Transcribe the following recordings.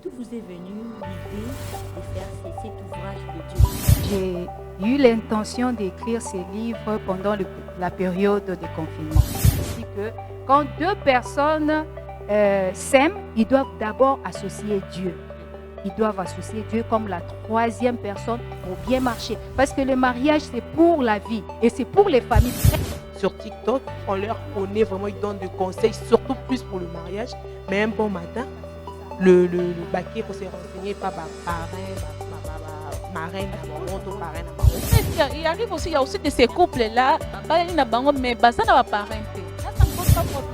d'où vous est venue l'idée de faire cet ouvrage de Dieu? J'ai eu l'intention d'écrire ces livres pendant la période de confinement. C'est que quand deux personnes s'aiment, ils doivent d'abord associer Dieu. Ils doivent associer Dieu comme la troisième personne pour bien marcher. Parce que le mariage, c'est pour la vie et c'est pour les familles. Sur TikTok, on leur connaît vraiment, ils donnent des conseils, surtout plus pour le mariage. Mais un bon matin, le baquet qu'on s'est renseigné par marraine, parrain. Il arrive aussi, il y a aussi de ces couples-là, mais ça n'a pas parenté. Ça ne pose pas problème.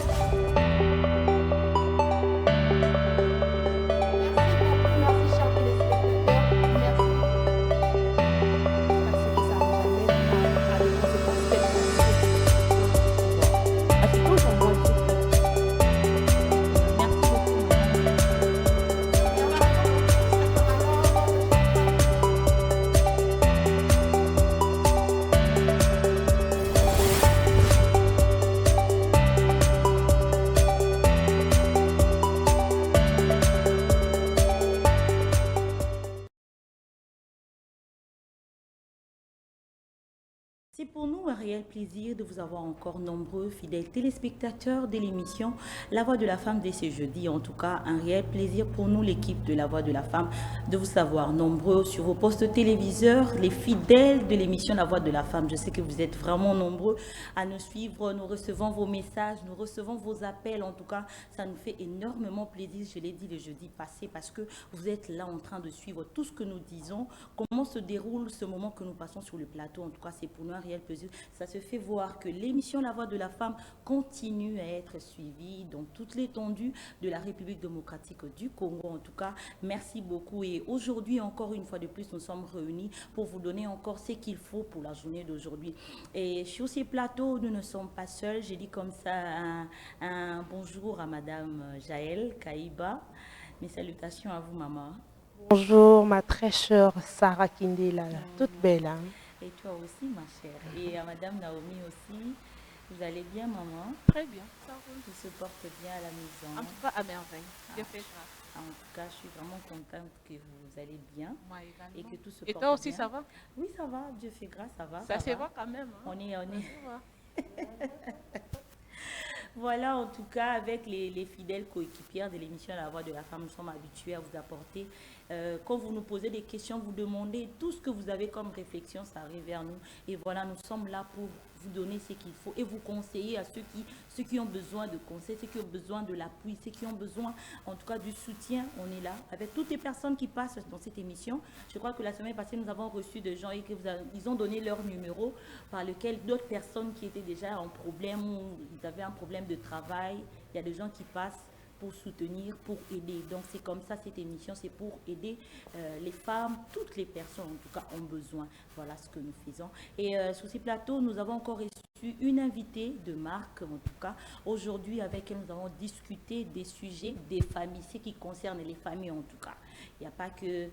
C'est pour nous un réel plaisir de vous avoir encore nombreux fidèles téléspectateurs de l'émission La Voix de la Femme dès ce jeudi. En tout cas, un réel plaisir pour nous, l'équipe de La Voix de la Femme, de vous savoir nombreux sur vos postes téléviseurs, les fidèles de l'émission La Voix de la Femme. Je sais que vous êtes vraiment nombreux à nous suivre. Nous recevons vos messages, nous recevons vos appels. En tout cas, ça nous fait énormément plaisir, je l'ai dit le jeudi passé, parce que vous êtes là en train de suivre tout ce que nous disons, comment se déroule ce moment que nous passons sur le plateau. En tout cas, c'est pour nous un réel plaisir. Ça se fait voir que l'émission La Voix de la Femme continue à être suivie dans toute l'étendue de la République démocratique du Congo. En tout cas, merci beaucoup. Et aujourd'hui, encore une fois de plus, nous sommes réunis pour vous donner encore ce qu'il faut pour la journée d'aujourd'hui. Et sur ces plateaux, nous ne sommes pas seuls. J'ai dit comme ça un bonjour à Madame Jaël Kaïba. Mes salutations à vous, maman. Bonjour, ma très chère Sarah Kindela, toute belle. Hein? Et toi aussi, ma chère. Et à Madame Naomi aussi. Vous allez bien, maman? Très bien, ça roule. Tout se porte bien à la maison. En tout cas, à merveille. Dieu fait grâce. En tout cas, je suis vraiment contente que vous allez bien. Moi également. Et que tout se Et porte toi aussi, bien. ça va? Oui, ça va. Dieu fait grâce, ça va. Ça se va. voit quand même. Hein? On est. Ça se voit. Voilà, en tout cas, avec les fidèles coéquipières de l'émission La Voix de la Femme, nous sommes habitués à vous apporter. Quand vous nous posez des questions, vous demandez tout ce que vous avez comme réflexion, ça arrive vers nous. Et voilà, nous sommes là pour vous donner ce qu'il faut et vous conseiller à ceux qui ont besoin de conseils, ceux qui ont besoin de l'appui, ceux qui ont besoin, en tout cas, du soutien. On est là avec toutes les personnes qui passent dans cette émission. Je crois que la semaine passée, nous avons reçu des gens et qu'ils ont donné leur numéro par lequel d'autres personnes qui étaient déjà en problème ou ils avaient un problème de travail, il y a des gens qui passent pour soutenir, pour aider. Donc c'est comme ça cette émission, c'est pour aider les femmes, toutes les personnes en tout cas ont besoin. Voilà ce que nous faisons. Et sur ces plateaux, nous avons encore reçu une invitée de marque, en tout cas. Aujourd'hui, avec elle, nous avons discuté des sujets des familles, ce qui concerne les familles en tout cas. Il n'y a pas que...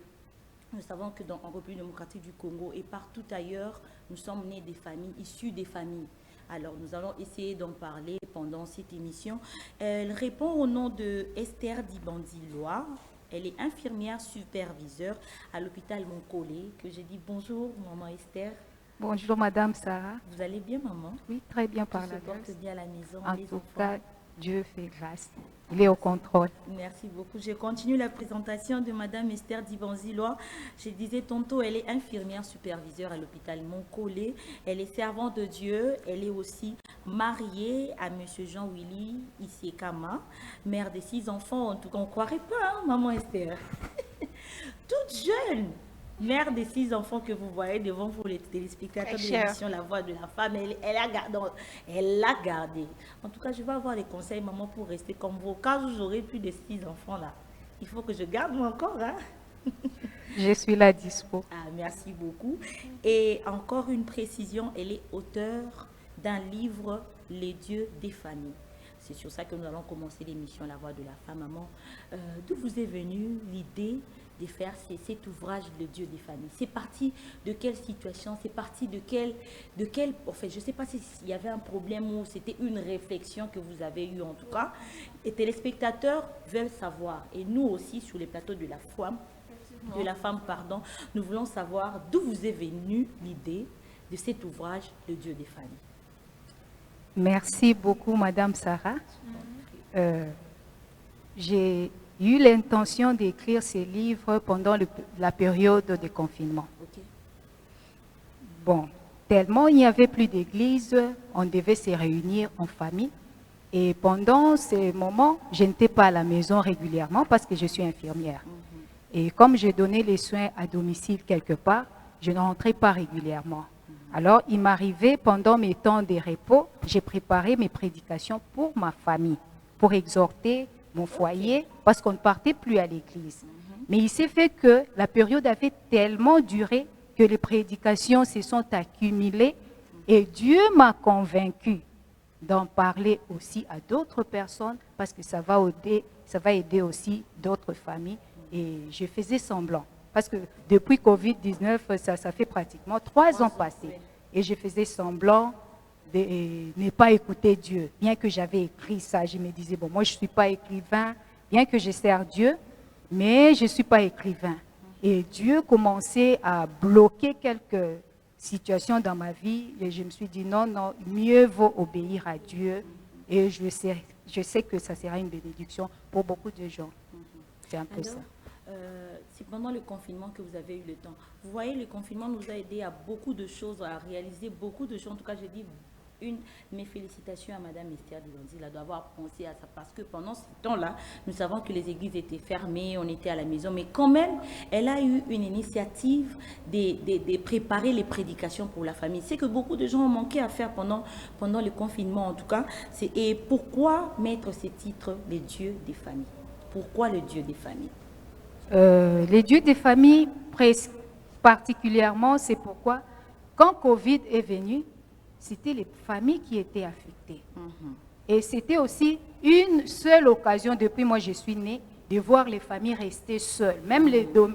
Nous savons que en République démocratique du Congo et partout ailleurs, nous sommes nés des familles, issues des familles. Alors, nous allons essayer d'en parler pendant cette émission. Elle répond au nom de Esther Dibandilois. Elle est infirmière superviseure à l'hôpital Moncolé. Que j'ai dit bonjour, maman Esther. Bonjour, Madame Sarah. Vous allez bien, maman? Oui, très bien par la grâce. Tout se porte bien à la maison, en les tout enfants. cas, Dieu fait grâce. Il est au contrôle. Merci beaucoup. Je continue la présentation de Madame Esther Dibanzilois. Je disais tantôt, elle est infirmière superviseure à l'hôpital Moncolé. Elle est servante de Dieu. Elle est aussi mariée à Monsieur Jean-Willy Isiekama, mère de 6 enfants. En tout cas, on ne croirait pas, hein, maman Esther. Toute jeune. Mère de 6 enfants que vous voyez devant vous, les téléspectateurs de l'émission La Voix de la Femme, elle l'a gardé. En tout cas, je vais avoir des conseils, maman, pour rester comme vous. Quand j'aurai plus de 6 enfants là, il faut que je garde moi encore. Hein? Je suis là dispo. Ah, merci beaucoup. Et encore une précision, elle est auteure d'un livre, Les dieux des familles. C'est sur ça que nous allons commencer l'émission La Voix de la Femme. Maman, d'où vous est venue l'idée de faire cet ouvrage, le Dieu des familles? C'est parti de quelle situation? C'est parti de quel... En fait, je ne sais pas s'il y avait un problème ou c'était une réflexion que vous avez eue en tout cas. Les téléspectateurs veulent savoir. Et nous aussi, sur les plateaux de la femme, nous voulons savoir d'où vous est venue l'idée de cet ouvrage, le Dieu des familles. Merci beaucoup, Madame Sarah. J'ai eu l'intention d'écrire ces livres pendant la période de confinement. Okay. Bon, tellement il n'y avait plus d'église, on devait se réunir en famille. Et pendant ces moments, je n'étais pas à la maison régulièrement parce que je suis infirmière. Et comme j'ai donné les soins à domicile quelque part, je ne rentrais pas régulièrement. Alors, il m'arrivait pendant mes temps de repos, j'ai préparé mes prédications pour ma famille, pour exhorter mon foyer, parce qu'on ne partait plus à l'église. Mais il s'est fait que la période avait tellement duré que les prédications se sont accumulées et Dieu m'a convaincu d'en parler aussi à d'autres personnes parce que ça va aider aussi d'autres familles. Et je faisais semblant. Parce que depuis Covid-19, ça fait pratiquement 3 ans passés. Et je faisais semblant de ne pas écouter Dieu. Bien que j'avais écrit ça, je me disais, bon, moi je ne suis pas écrivain, bien que je sers Dieu, mais je ne suis pas écrivain. Et Dieu commençait à bloquer quelques situations dans ma vie. Et je me suis dit, non, mieux vaut obéir à Dieu. Et je sais que ça sera une bénédiction pour beaucoup de gens. C'est un peu ça. C'est pendant le confinement que vous avez eu le temps. Vous voyez, le confinement nous a aidé à beaucoup de choses, à réaliser beaucoup de choses. En tout cas, je dis mes félicitations à Madame Esther Divanzi d'avoir pensé à ça. Parce que pendant ce temps-là, nous savons que les églises étaient fermées, on était à la maison. Mais quand même, elle a eu une initiative de préparer les prédications pour la famille. C'est que beaucoup de gens ont manqué à faire pendant le confinement, en tout cas. Et pourquoi mettre ce titre, les dieux des familles? Pourquoi le Dieu des familles? Les dieux des familles, particulièrement, c'est pourquoi, quand Covid est venu, c'était les familles qui étaient affectées. Et c'était aussi une seule occasion, depuis moi je suis née, de voir les familles rester seules. Même bon,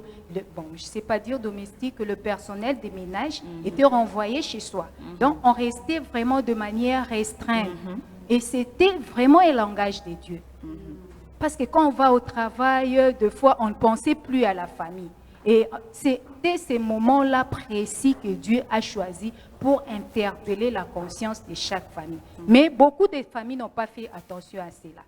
je ne sais pas dire domestique, le personnel des ménages était renvoyé chez soi. Donc, on restait vraiment de manière restreinte. Et c'était vraiment un langage de Dieu. Parce que quand on va au travail, des fois, on ne pensait plus à la famille. Et c'était ces moments-là précis que Dieu a choisi pour interpeller la conscience de chaque famille. Mais beaucoup de familles n'ont pas fait attention à cela.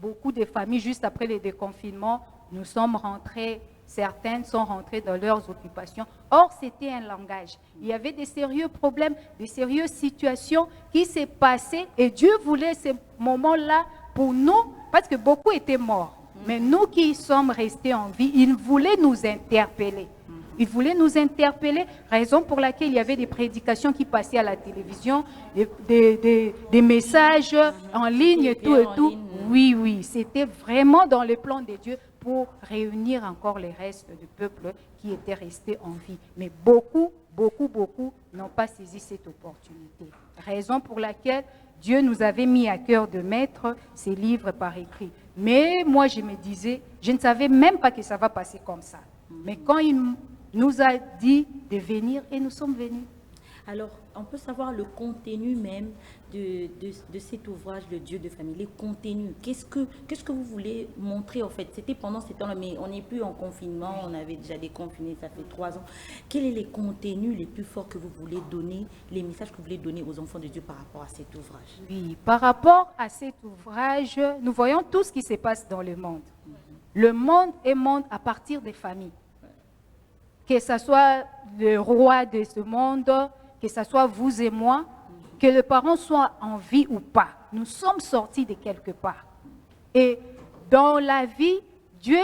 Beaucoup de familles, juste après le déconfinement, nous sommes rentrés, certaines sont rentrées dans leurs occupations. Or, c'était un langage. Il y avait des sérieux problèmes, des sérieuses situations qui s'est passées et Dieu voulait ces moments-là pour nous, parce que beaucoup étaient morts. Mais nous qui sommes restés en vie, il voulait nous interpeller. Il voulait nous interpeller, raison pour laquelle il y avait des prédications qui passaient à la télévision, des messages en ligne, tout et tout. Oui, c'était vraiment dans le plan de Dieu pour réunir encore les restes du peuple qui étaient restés en vie. Mais beaucoup n'ont pas saisi cette opportunité. Raison pour laquelle Dieu nous avait mis à cœur de mettre ces livres par écrit. Mais moi, je me disais, je ne savais même pas que ça va passer comme ça. Mais quand il nous a dit de venir, et nous sommes venus. Alors, on peut savoir le contenu même de cet ouvrage, le Dieu de famille, les contenus. Qu'est-ce que vous voulez montrer en fait? C'était pendant ces temps-là, mais on n'est plus en confinement, on avait déjà déconfiné, ça fait 3 ans. Quels sont les contenus les plus forts que vous voulez donner, les messages que vous voulez donner aux enfants de Dieu par rapport à cet ouvrage? Oui, par rapport à cet ouvrage, nous voyons tout ce qui se passe dans le monde. Le monde est monde à partir des familles. Que ce soit le roi de ce monde, que ce soit vous et moi, que les parents soient en vie ou pas, nous sommes sortis de quelque part. Et dans la vie, Dieu,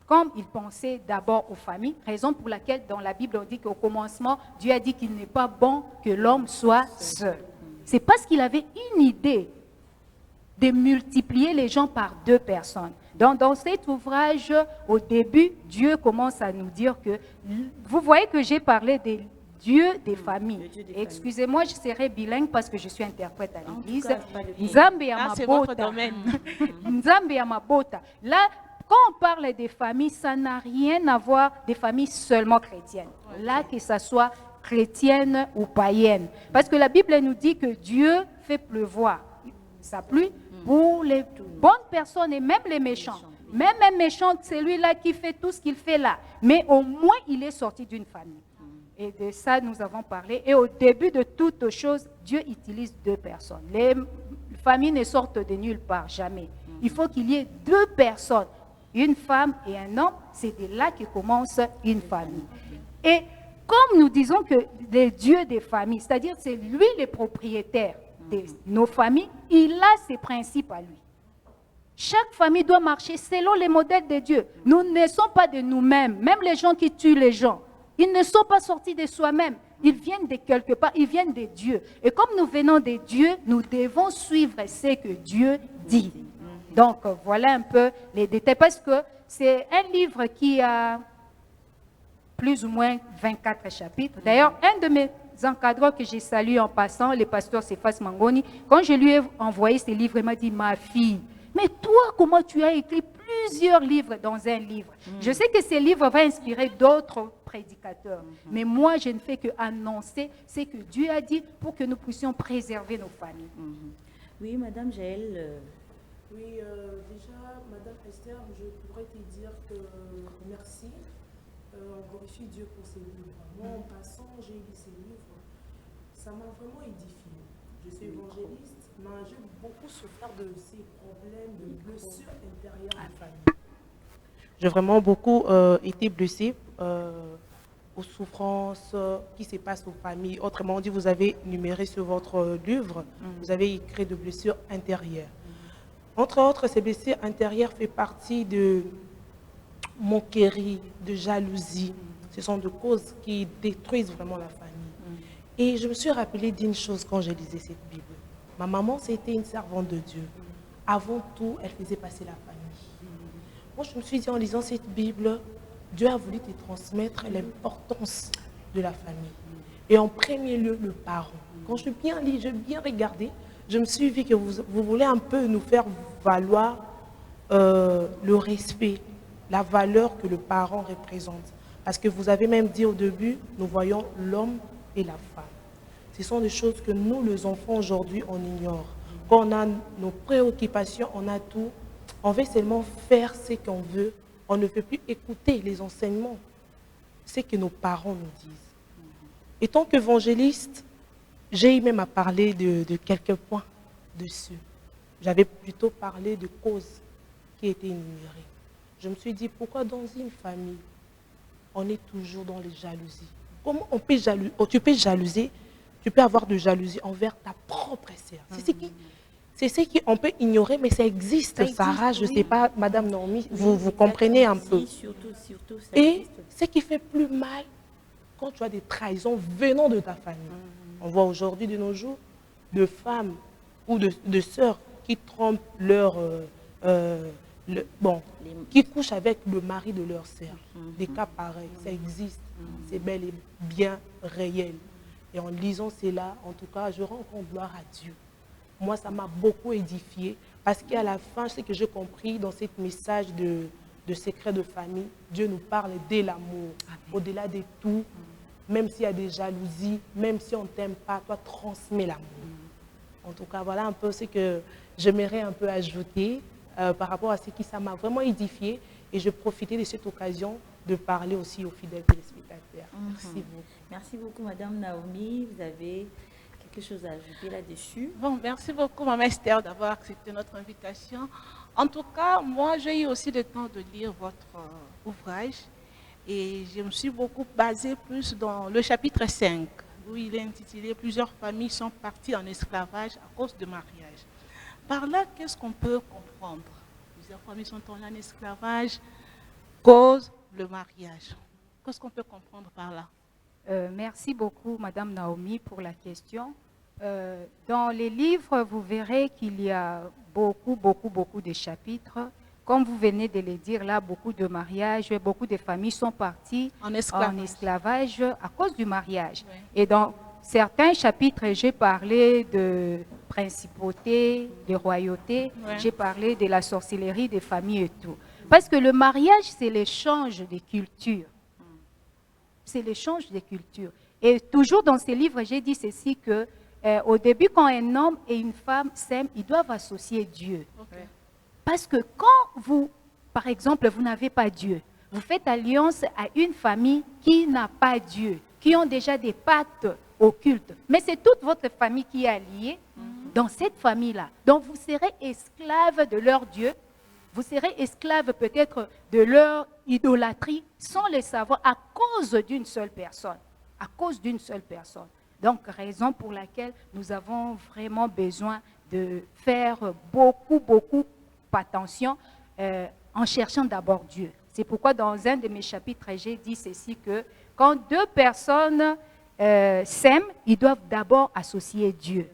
comme il pensait d'abord aux familles, raison pour laquelle dans la Bible on dit qu'au commencement, Dieu a dit qu'il n'est pas bon que l'homme soit seul. C'est parce qu'il avait une idée de multiplier les gens par 2 personnes. Dans cet ouvrage, au début, Dieu commence à nous dire que, vous voyez que j'ai parlé des dieux des familles. Excusez-moi, je serai bilingue parce que je suis interprète à l'église. C'est votre domaine. Nzambe ya mabota. Là, quand quand on parle des familles, ça n'a rien à voir des familles seulement chrétiennes. Là, que ce soit chrétienne ou païenne. Parce que la Bible elle nous dit que Dieu fait pleuvoir sa pluie pour les bonnes personnes et même les méchants. Même un méchant, c'est lui-là qui fait tout ce qu'il fait là. Mais au moins, il est sorti d'une famille. Et de ça, nous avons parlé. Et au début de toute chose, Dieu utilise deux personnes. Les familles ne sortent de nulle part, jamais. Il faut qu'il y ait deux personnes, une femme et un homme. C'est de là que commence une famille. Et comme nous disons que le Dieu des familles, c'est-à-dire c'est lui le propriétaire de nos familles, il a ses principes à lui. Chaque famille doit marcher selon les modèles de Dieu. Nous ne sommes pas de nous-mêmes. Même les gens qui tuent les gens, ils ne sont pas sortis de soi-même. Ils viennent de quelque part, ils viennent de Dieu. Et comme nous venons de Dieu, nous devons suivre ce que Dieu dit. Donc, voilà un peu les détails. Parce que c'est un livre qui a plus ou moins 24 chapitres. D'ailleurs, un de mes encadreurs que j'ai salué en passant, le pasteur Cephas Mangoni, quand je lui ai envoyé ce livre, il m'a dit, ma fille, mais toi, comment tu as écrit plusieurs livres dans un livre? Je sais que ce livre va inspirer d'autres prédicateurs, mais moi, je ne fais qu'annoncer ce que Dieu a dit pour que nous puissions préserver nos familles. Oui, Madame Jaël. Oui, déjà, Madame Esther, je pourrais te dire que merci. On glorifie Dieu pour ces livres. Moi, en passant, j'ai lu ces livres. Ça m'a vraiment édifié. Je suis évangéliste, mais j'ai beaucoup souffert de ces problèmes de blessures intérieures de famille. J'ai vraiment beaucoup été blessée aux souffrances qui se passent aux familles. Autrement dit, vous avez numéré sur votre livre, vous avez écrit de blessures intérieures. Entre autres, ces blessures intérieures font partie de moquerie, de jalousie. Ce sont des causes qui détruisent vraiment la famille. Et je me suis rappelé d'une chose quand je lisais cette Bible. Ma maman, c'était une servante de Dieu. Avant tout, elle faisait passer la famille. Moi, je me suis dit en lisant cette Bible, Dieu a voulu te transmettre l'importance de la famille. Et en premier lieu, le parent. Quand je bien lis, j'ai bien regardé, je me suis vu que vous voulez un peu nous faire valoir le respect, la valeur que le parent représente. Parce que vous avez même dit au début, nous voyons l'homme et la femme. Ce sont des choses que nous, les enfants, aujourd'hui, on ignore. Quand on a nos préoccupations, on a tout. On veut seulement faire ce qu'on veut. On ne veut plus écouter les enseignements, ce que nos parents nous disent. Et tant qu'évangéliste, j'ai eu même à parler de quelques points dessus. J'avais plutôt parlé de causes qui étaient énumérées. Je me suis dit, pourquoi dans une famille, on est toujours dans les jalousies? Comment on peut jalouser? Tu peux jalouser, tu peux avoir de jalousie envers ta propre sœur. C'est ce qu'on peut ignorer, mais ça existe. Sarah, je ne sais pas, Madame Naomi, vous comprenez un peu. Surtout, et ce qui fait plus mal, quand tu as des trahisons venant de ta famille. On voit aujourd'hui de nos jours de femmes ou de sœurs qui trompent qui couchent avec le mari de leur sœur. Des cas pareils, ça existe. C'est bel et bien réel. Et en lisant cela, en tout cas, je rends compte gloire à Dieu. Moi, ça m'a beaucoup édifié parce qu'à la fin, ce que j'ai compris dans ce message de secret de famille, Dieu nous parle de l'amour. Au-delà de tout, même s'il y a des jalousies, même si on ne t'aime pas, toi, transmets l'amour. En tout cas, voilà un peu ce que j'aimerais un peu ajouter par rapport à ce qui ça m'a vraiment édifié. Et je profitais de cette occasion de parler aussi aux fidèles téléspectateurs. Merci beaucoup. Merci beaucoup, Madame Naomi. Vous avez quelque chose à ajouter là-dessus? Bon, merci beaucoup, Maman Esther, d'avoir accepté notre invitation. En tout cas, moi, j'ai eu aussi le temps de lire votre ouvrage et je me suis beaucoup basée plus dans le chapitre 5, où il est intitulé « Plusieurs familles sont parties en esclavage à cause de mariage ». Par là, qu'est-ce qu'on peut comprendre? Plusieurs familles sont en esclavage, cause le mariage. Qu'est-ce qu'on peut comprendre par là? Merci beaucoup, Madame Naomi, pour la question. Dans les livres, vous verrez qu'il y a beaucoup de chapitres. Comme vous venez de le dire là, beaucoup de mariages, beaucoup de familles sont parties en esclavage à cause du mariage. Oui. Et dans certains chapitres, j'ai parlé de principauté, de royauté, oui. J'ai parlé de la sorcellerie des familles et tout. Parce que le mariage, c'est l'échange des cultures. C'est l'échange des cultures. Et toujours dans ces livres, j'ai dit ceci que au début, quand un homme et une femme s'aiment, ils doivent associer Dieu. Okay. Parce que quand vous, par exemple, vous n'avez pas Dieu, vous faites alliance à une famille qui n'a pas Dieu, qui ont déjà des pactes occultes. Mais c'est toute votre famille qui est alliée dans cette famille-là. Donc vous serez esclaves de leur Dieu. Vous serez esclaves peut-être de leur idolâtrie sans le savoir à cause d'une seule personne. À cause d'une seule personne. Donc, raison pour laquelle nous avons vraiment besoin de faire beaucoup attention en cherchant d'abord Dieu. C'est pourquoi dans un de mes chapitres, j'ai dit ceci que quand deux personnes s'aiment, ils doivent d'abord associer Dieu.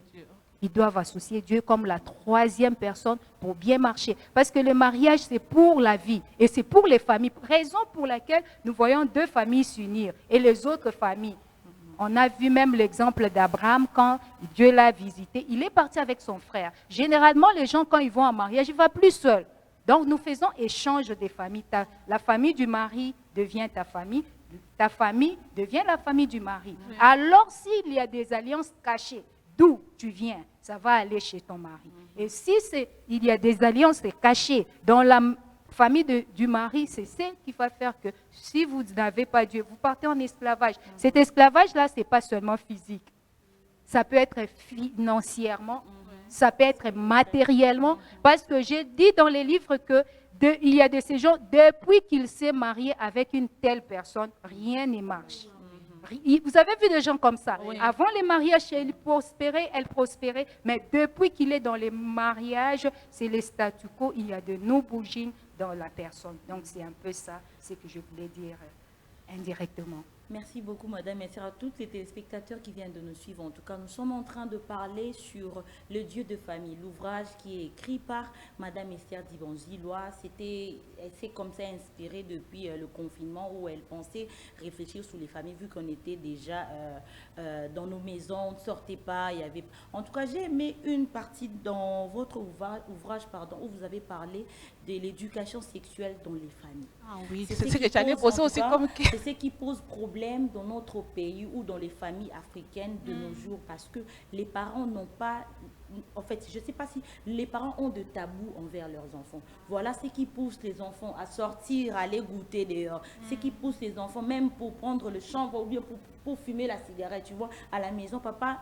Ils doivent associer Dieu comme la troisième personne pour bien marcher. Parce que le mariage, c'est pour la vie et c'est pour les familles. Raison pour laquelle nous voyons deux familles s'unir et les autres familles. On a vu même l'exemple d'Abraham quand Dieu l'a visité. Il est parti avec son frère. Généralement, les gens, quand ils vont en mariage, ils ne vont plus seuls. Donc, nous faisons échange des familles. La famille du mari devient ta famille devient la famille du mari. Oui. Alors, s'il y a des alliances cachées, d'où tu viens, ça va aller chez ton mari. Et si il y a des alliances cachées dans la famille du mari, c'est ce qui va faire que si vous n'avez pas Dieu, vous partez en esclavage. Cet esclavage-là, ce n'est pas seulement physique. Ça peut être financièrement, ça peut être matériellement. Parce que j'ai dit dans les livres qu'il y a de ces gens, depuis qu'il s'est marié avec une telle personne, rien ne marche. Vous avez vu des gens comme ça. Oui. Avant les mariages, elle prospérait, mais depuis qu'il est dans les mariages, c'est le statu quo, il y a de nouveaux dans la personne. Donc c'est un peu ça, ce que je voulais dire indirectement. Merci beaucoup, Madame. Merci à tous les téléspectateurs qui viennent de nous suivre. En tout cas, nous sommes en train de parler sur le Dieu de famille, l'ouvrage qui est écrit par Madame Esther Dibanzi-Loa. Elle s'est comme ça inspirée depuis le confinement où elle pensait réfléchir sur les familles, vu qu'on était déjà dans nos maisons, on ne sortait pas. En tout cas, j'ai aimé une partie dans votre ouvrage où vous avez parlé de l'éducation sexuelle dans les familles. Ah oui, c'est ce que j'allais poser aussi comme... C'est ce qui pose problème dans notre pays ou dans les familles africaines de nos jours, parce que les parents n'ont pas, en fait, je ne sais pas si les parents ont de tabous envers leurs enfants. Voilà ce qui pousse les enfants à sortir, à aller goûter dehors. Ce qui pousse les enfants même pour prendre le chanvre ou bien pour fumer la cigarette. Tu vois, à la maison, papa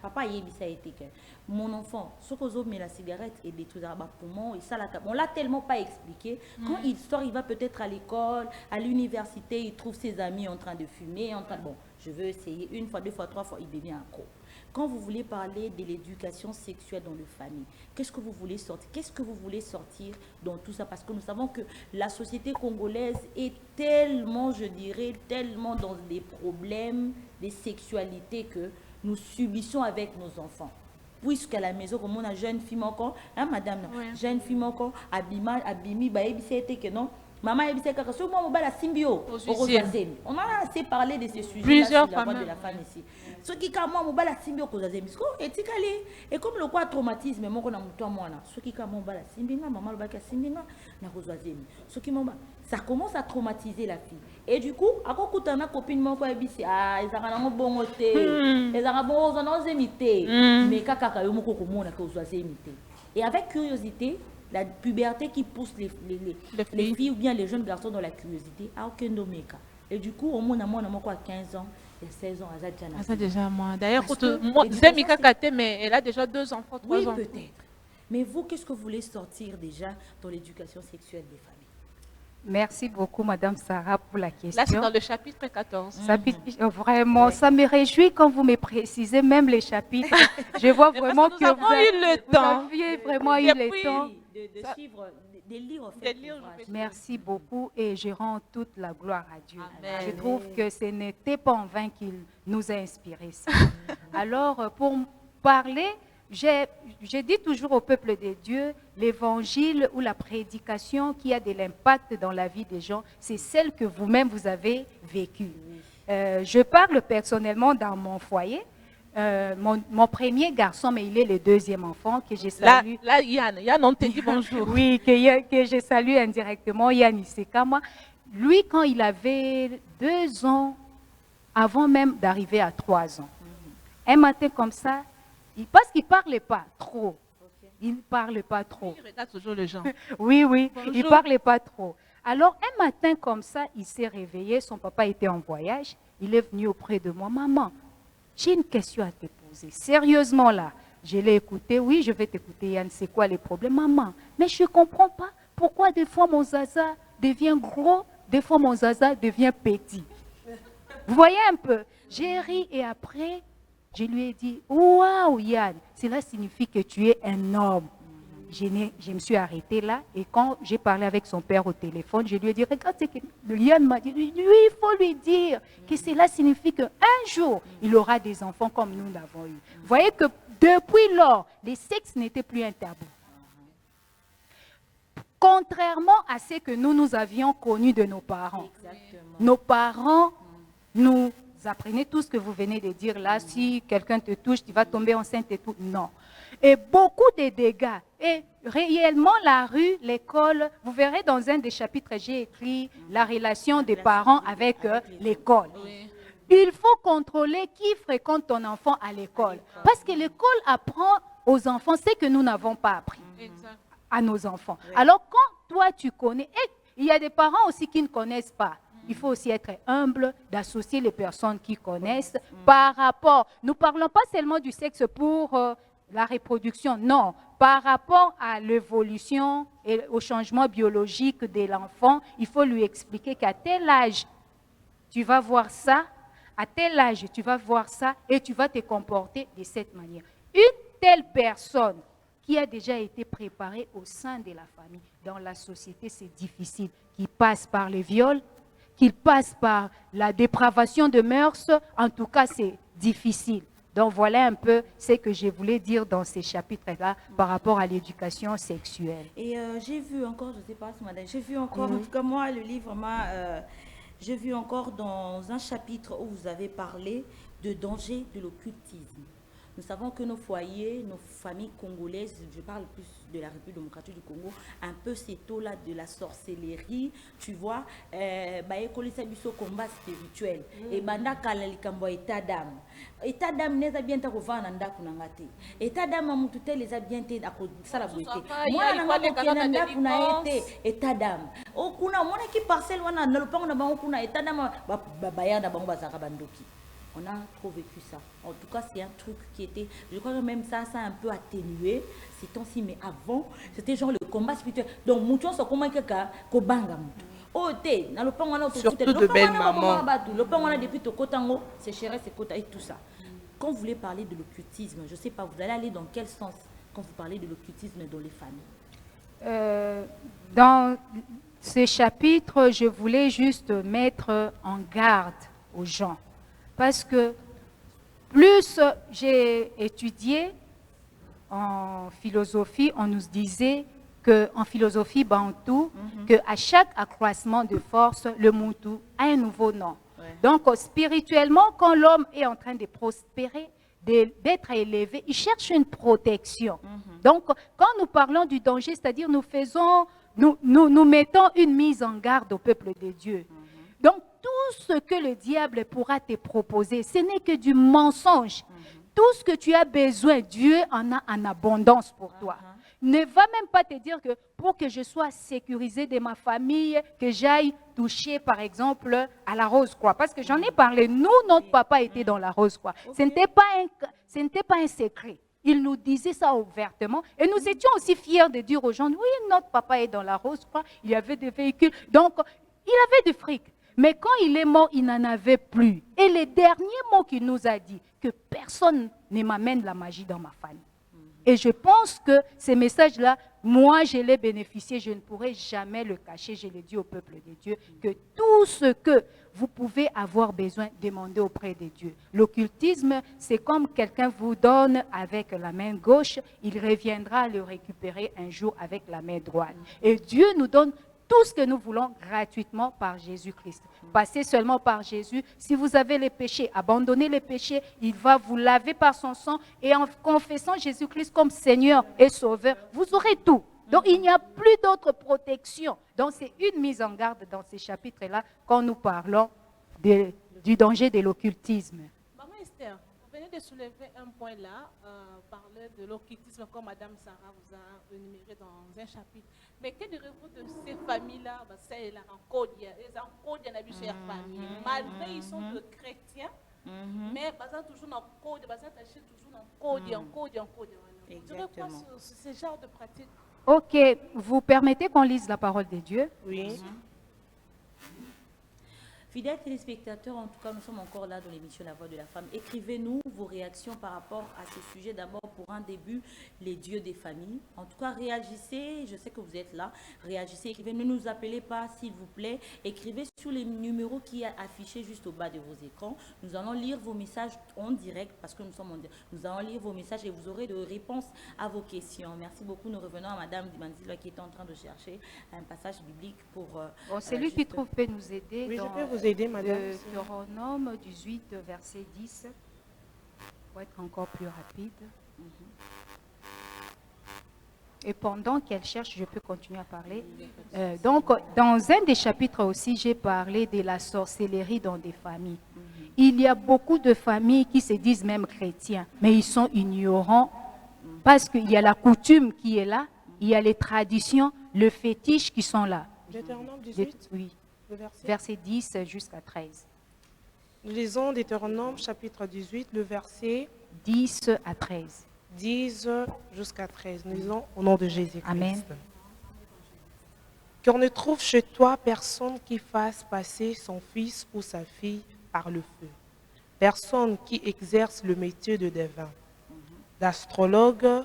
a été que mon enfant, ce qu'on met la cigarette et des trucs à poumon et ça, on l'a tellement pas expliqué. Quand il sort, il va peut-être à l'école, à l'université, il trouve ses amis en train de fumer, bon, je veux essayer une fois, deux fois, trois fois, il devient accro. Quand vous voulez parler de l'éducation sexuelle dans les familles, qu'est-ce que vous voulez sortir? Qu'est-ce que vous voulez sortir dans tout ça? Parce que nous savons que la société congolaise est tellement, je dirais, tellement dans des problèmes de sexualité que nous subissons avec nos enfants. Puisqu'à la maison, comme on a jeune fille encore, hein, madame, oui. Jeune fille encore, abimi, c'était que non. Maman, on a assez parlé de ces sujets sur la voie de la femme ici. Ce qui est moi, la symbio et comme le quoi traumatisme, ce qui est maman, ça commence à traumatiser la fille. Et du coup, à quoi coûte une copine, et avec curiosité, la puberté qui pousse les filles ou bien les jeunes garçons dans la curiosité, à aucun doméka. Et du coup, au moins, à 15 ans, et 16 ans, à ça déjà moi. D'ailleurs, mais elle a déjà 2 enfants, 3 ans. Oui, peut-être. Mais vous, qu'est-ce que vous voulez sortir déjà dans l'éducation sexuelle des familles? Merci beaucoup, Madame Sarah, pour la question. Là, c'est dans le chapitre 14. Vraiment, ça me réjouit quand vous me précisez même les chapitres. Je vois vraiment que vous avez eu le temps. Vous avez vraiment eu le temps. De suivre, des livres, en fait. Merci beaucoup et je rends toute la gloire à Dieu. Amen. Je trouve que ce n'était pas en vain qu'il nous a inspirés. Alors, pour parler, je dis toujours au peuple de Dieu, l'évangile ou la prédication qui a de l'impact dans la vie des gens, c'est celle que vous-même vous avez vécue. Je parle personnellement dans mon foyer. mon premier garçon, mais il est le deuxième enfant que j'ai salué. Là, Yann, on te dit bonjour. Oui, que j'ai salué indirectement, Yann Isekama. Lui, quand il avait 2 ans, avant même d'arriver à 3 ans, un matin comme ça, parce qu'il ne parlait pas trop. Il ne parlait pas trop. Il regarde toujours les gens. Oui, Bonjour. il ne parlait pas trop. Alors, un matin comme ça, il s'est réveillé, son papa était en voyage, il est venu auprès de moi. Maman, j'ai une question à te poser. Sérieusement là, je l'ai écouté. Oui, je vais t'écouter, Yann, c'est quoi les problèmes? Maman, mais je ne comprends pas pourquoi des fois mon zaza devient gros, des fois mon zaza devient petit. Vous voyez un peu? J'ai ri et après, je lui ai dit, waouh Yann, cela signifie que tu es un homme. Je me suis arrêtée là et quand j'ai parlé avec son père au téléphone, je lui ai dit, regarde ce que Yann m'a dit. Lui, il faut lui dire que cela signifie qu'un jour, il aura des enfants comme nous l'avons eu. Vous voyez que depuis lors, les sexes n'étaient plus un tabou. Contrairement à ce que nous avions connu de nos parents. Exactement. Nos parents nous apprenaient tout ce que vous venez de dire là. Si quelqu'un te touche, tu vas tomber enceinte et tout. Non. Et beaucoup de dégâts. Et réellement, la rue, l'école, vous verrez dans un des chapitres, j'ai écrit la relation des parents avec l'école. Oui. Il faut contrôler qui fréquente ton enfant à l'école. Parce que l'école apprend aux enfants ce que nous n'avons pas appris Exact. à nos enfants. Alors, quand toi, tu connais, et il y a des parents aussi qui ne connaissent pas. Il faut aussi être humble, d'associer les personnes qui connaissent par rapport. Nous ne parlons pas seulement du sexe pour la reproduction, non. Par rapport à l'évolution et au changement biologique de l'enfant, il faut lui expliquer qu'à tel âge, tu vas voir ça, à tel âge, tu vas voir ça et tu vas te comporter de cette manière. Une telle personne qui a déjà été préparée au sein de la famille, dans la société, c'est difficile, qui passe par le viol, qu'il passe par la dépravation de mœurs, en tout cas, c'est difficile. Donc, voilà un peu ce que je voulais dire dans ces chapitres-là par rapport à l'éducation sexuelle. Et j'ai vu encore, je ne sais pas, madame, j'ai vu encore, en tout cas moi, le livre j'ai vu encore dans un chapitre où vous avez parlé de danger de l'occultisme. Nous savons que nos foyers, nos familles congolaises, je parle plus de la République démocratique du Congo, un peu ces taux-là de la sorcellerie, tu vois, biso combat spirituel. Et banda kala likambo état d'âme. État d'âme n'est bien ta kovana ndaku nangate. État d'âme amututé les a bien te ako sala boité. Moi nanga kokena ndaku na été état d'âme. O kuna mona ki parcelle wana na lupango na bango kuna état d'âme baya na bango bazaka bandoki. On a trop vécu ça. En tout cas, c'est un truc qui était... Je crois que même ça a un peu atténué ces temps-ci. Mais avant, c'était genre le combat spirituel. Donc, mouton, c'est comment quelqu'un banga mouton. Oh, t'es, dans le pan, on a surtout de belles mamans. Le pan, on a depuis Tokotango, c'est chéri, c'est Kota et tout ça. Quand vous voulez parler de l'occultisme, je ne sais pas, vous allez aller dans quel sens quand vous parlez de l'occultisme dans les familles? Dans ce chapitre, je voulais juste mettre en garde aux gens. Parce que plus j'ai étudié en philosophie, on nous disait qu'en philosophie bantou, qu'à chaque accroissement de force, le Muntu a un nouveau nom. Ouais. Donc spirituellement, quand l'homme est en train de prospérer, d'être élevé, il cherche une protection. Donc quand nous parlons du danger, c'est-à-dire nous mettons une mise en garde au peuple de Dieu. Donc tout ce que le diable pourra te proposer, ce n'est que du mensonge. Tout ce que tu as besoin, Dieu en a en abondance pour toi. Ne va même pas te dire que pour que je sois sécurisé de ma famille, que j'aille toucher par exemple à la Rose-Croix. Parce que j'en ai parlé, nous, notre papa était dans la Rose-Croix. Ce n'était pas un secret. Il nous disait ça ouvertement. Et nous étions aussi fiers de dire aux gens, oui, notre papa est dans la Rose-Croix, il y avait des véhicules. Donc, il avait du fric. Mais quand il est mort, il n'en avait plus. Et les derniers mots qu'il nous a dit, que personne ne m'amène la magie dans ma famille. Et je pense que ces messages-là, moi, je l'ai bénéficié, je ne pourrai jamais le cacher. Je l'ai dit au peuple de Dieu, que tout ce que vous pouvez avoir besoin, demandez auprès de Dieu. L'occultisme, c'est comme quelqu'un vous donne avec la main gauche, il reviendra le récupérer un jour avec la main droite. Et Dieu nous donne tout ce que nous voulons gratuitement par Jésus-Christ. Passez seulement par Jésus. Si vous avez les péchés, abandonnez les péchés. Il va vous laver par son sang. Et en confessant Jésus-Christ comme Seigneur et Sauveur, vous aurez tout. Donc, il n'y a plus d'autre protection. Donc, c'est une mise en garde dans ces chapitres-là quand nous parlons du danger de l'occultisme. Maman Esther, vous venez de soulever un point là, parler de l'occultisme comme Madame Sarah vous a énuméré dans un chapitre. Mais que direz-vous de ces familles-là? C'est la rencontre, ils ont famille. Malgré ils sont de chrétiens, mais basant toujours dans le code, basant toujours dans le code, en code. Vous direz quoi sur ce genre de pratique? Ok, vous permettez qu'on lise la parole de Dieu? Oui. Fidèles téléspectateurs, en tout cas, nous sommes encore là dans l'émission La Voix de la Femme. Écrivez-nous vos réactions par rapport à ce sujet. D'abord, pour un début, les dieux des familles. En tout cas, réagissez. Je sais que vous êtes là. Réagissez. Écrivez. Ne nous appelez pas, s'il vous plaît. Écrivez sur les numéros qui sont affichés juste au bas de vos écrans. Nous allons lire vos messages en direct parce que nous sommes en direct. Nous allons lire vos messages et vous aurez de réponses à vos questions. Merci beaucoup. Nous revenons à Madame Dimandila qui est en train de chercher un passage biblique pour... celui qui trouve peut nous aider. Oui, dans... je peux vous aider, madame. Deutéronome 18, verset 10, pour être encore plus rapide. Et pendant qu'elle cherche, je peux continuer à parler. Donc, dans un des chapitres aussi, j'ai parlé de la sorcellerie dans des familles. Il y a beaucoup de familles qui se disent même chrétiens, mais ils sont ignorants parce qu'il y a la coutume qui est là, il y a les traditions, le fétiche qui sont là. Deutéronome 18, oui. le verset. Verset 10 jusqu'à 13. Nous lisons Deutéronome chapitre 18, le verset 10 à 13. 10 jusqu'à 13. Nous lisons au nom de Jésus-Christ. Amen. Qu'on ne trouve chez toi personne qui fasse passer son fils ou sa fille par le feu. Personne qui exerce le métier de devin, d'astrologue,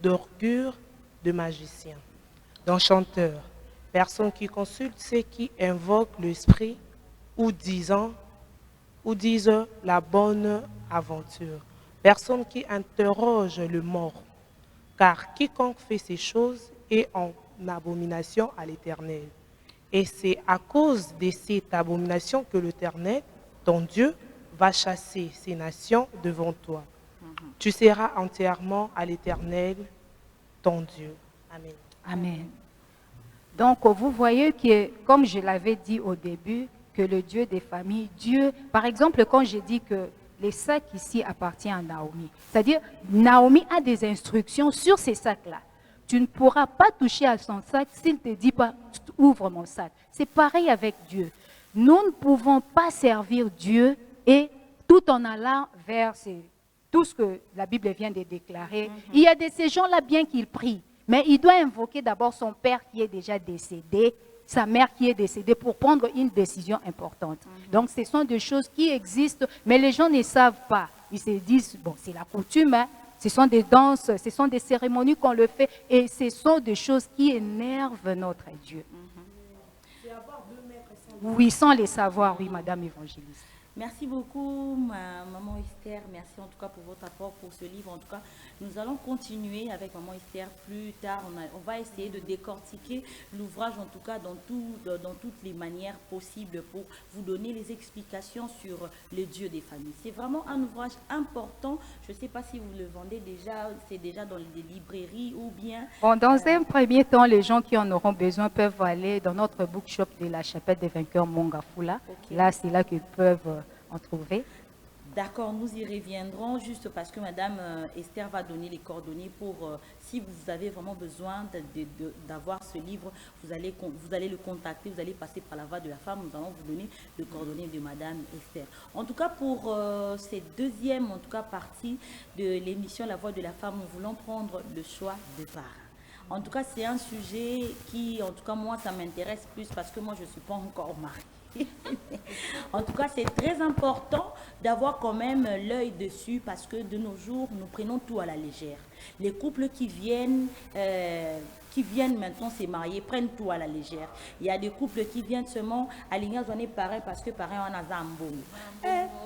d'augure, de magicien, d'enchanteur. Personne qui consulte ceux qui invoquent l'esprit ou disent la bonne aventure. Personne qui interroge le mort. Car quiconque fait ces choses est en abomination à l'Éternel. Et c'est à cause de cette abomination que l'Éternel, ton Dieu, va chasser ces nations devant toi. Tu seras entièrement à l'Éternel, ton Dieu. Amen. Amen. Donc, vous voyez que, comme je l'avais dit au début, que le Dieu des familles, Dieu, par exemple, quand j'ai dit que les sacs ici appartiennent à Naomi, c'est-à-dire, Naomi a des instructions sur ces sacs-là. Tu ne pourras pas toucher à son sac s'il ne te dit pas, ouvre mon sac. C'est pareil avec Dieu. Nous ne pouvons pas servir Dieu et tout en allant vers tout ce que la Bible vient de déclarer. Il y a de ces gens-là bien qu'ils prient. Mais il doit invoquer d'abord son père qui est déjà décédé, sa mère qui est décédée pour prendre une décision importante. Donc, ce sont des choses qui existent, mais les gens ne savent pas. Ils se disent, bon, c'est la coutume, hein. Ce sont des danses, ce sont des cérémonies qu'on le fait, et ce sont des choses qui énervent notre Dieu. Oui, sans les savoir, oui, Madame Évangéliste. Merci beaucoup, Maman Esther. Merci en tout cas pour votre apport pour ce livre. En tout cas, nous allons continuer avec Maman Esther plus tard. On va essayer de décortiquer l'ouvrage, en tout cas, dans toutes les manières possibles pour vous donner les explications sur le Dieu des familles. C'est vraiment un ouvrage important. Je ne sais pas si vous le vendez déjà, c'est déjà dans les librairies ou bien... Bon, dans un premier temps, les gens qui en auront besoin peuvent aller dans notre bookshop de la Chapelle des Vainqueurs Mongafula. Okay. Là, c'est là qu'ils peuvent en trouver. D'accord, nous y reviendrons juste parce que Madame Esther va donner les coordonnées pour, si vous avez vraiment besoin d'avoir ce livre, vous allez le contacter, vous allez passer par la voie de la femme, nous allons vous donner les coordonnées de Madame Esther. En tout cas, pour cette deuxième partie de l'émission La Voix de la femme, nous voulons prendre le choix de parents. En tout cas, c'est un sujet qui, en tout cas, moi, ça m'intéresse plus parce que moi, je ne suis pas encore mariée. En tout cas, c'est très important d'avoir quand même l'œil dessus parce que de nos jours, nous prenons tout à la légère. Les couples qui viennent maintenant se marier prennent tout à la légère. Il y a des couples qui viennent seulement aligner on est pareil parce que pareil on a zambon.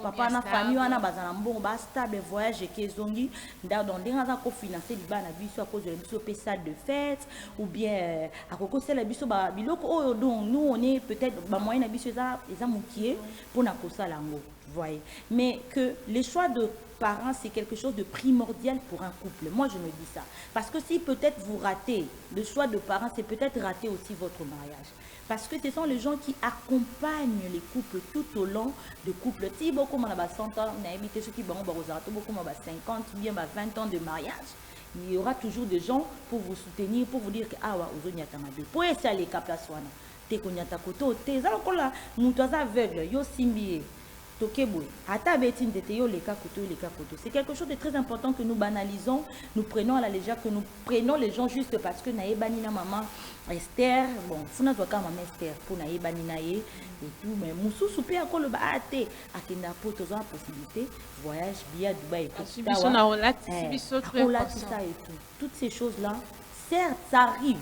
papa na famille wana bazana mbongo ba stable voyage kezongi dans des raisons pour financer liba na biso à cause de biso pe salle de fête ou bien à cause la biso ba biloko oyo donc nous on est peut-être ba moyen na biso eza mokié pour na kosala ngo voyez mais que les choix de parents c'est quelque chose de primordial pour un couple. Moi je me dis ça parce que si peut-être vous ratez le choix de parents c'est peut-être rater aussi votre mariage. Parce que ce sont les gens qui accompagnent les couples tout au long de couple. Si beaucoup on a 100 ans, on a évité ceux qui vont beaucoup on a 50 ou bien 20 ans de mariage, il y aura toujours des gens pour vous soutenir, pour vous dire que ah ouais, aujourd'hui il y a un deux. Pour essayer les cap la soine. T'es qu'on y a ta koto, t'es ça encore là, nous tous aveugles, yo simbié. C'est quelque chose de très important que nous banalisons, nous prenons à la légère, que nous prenons les gens juste parce que naïbanina maman Esther, bon, funa doka maman Esther pour naïbanina et tout, mais moussou soupé à quoi le baate à kenda pour tous la possibilité voyage via Dubaï et tout. Toutes ces choses là, certes, ça arrive.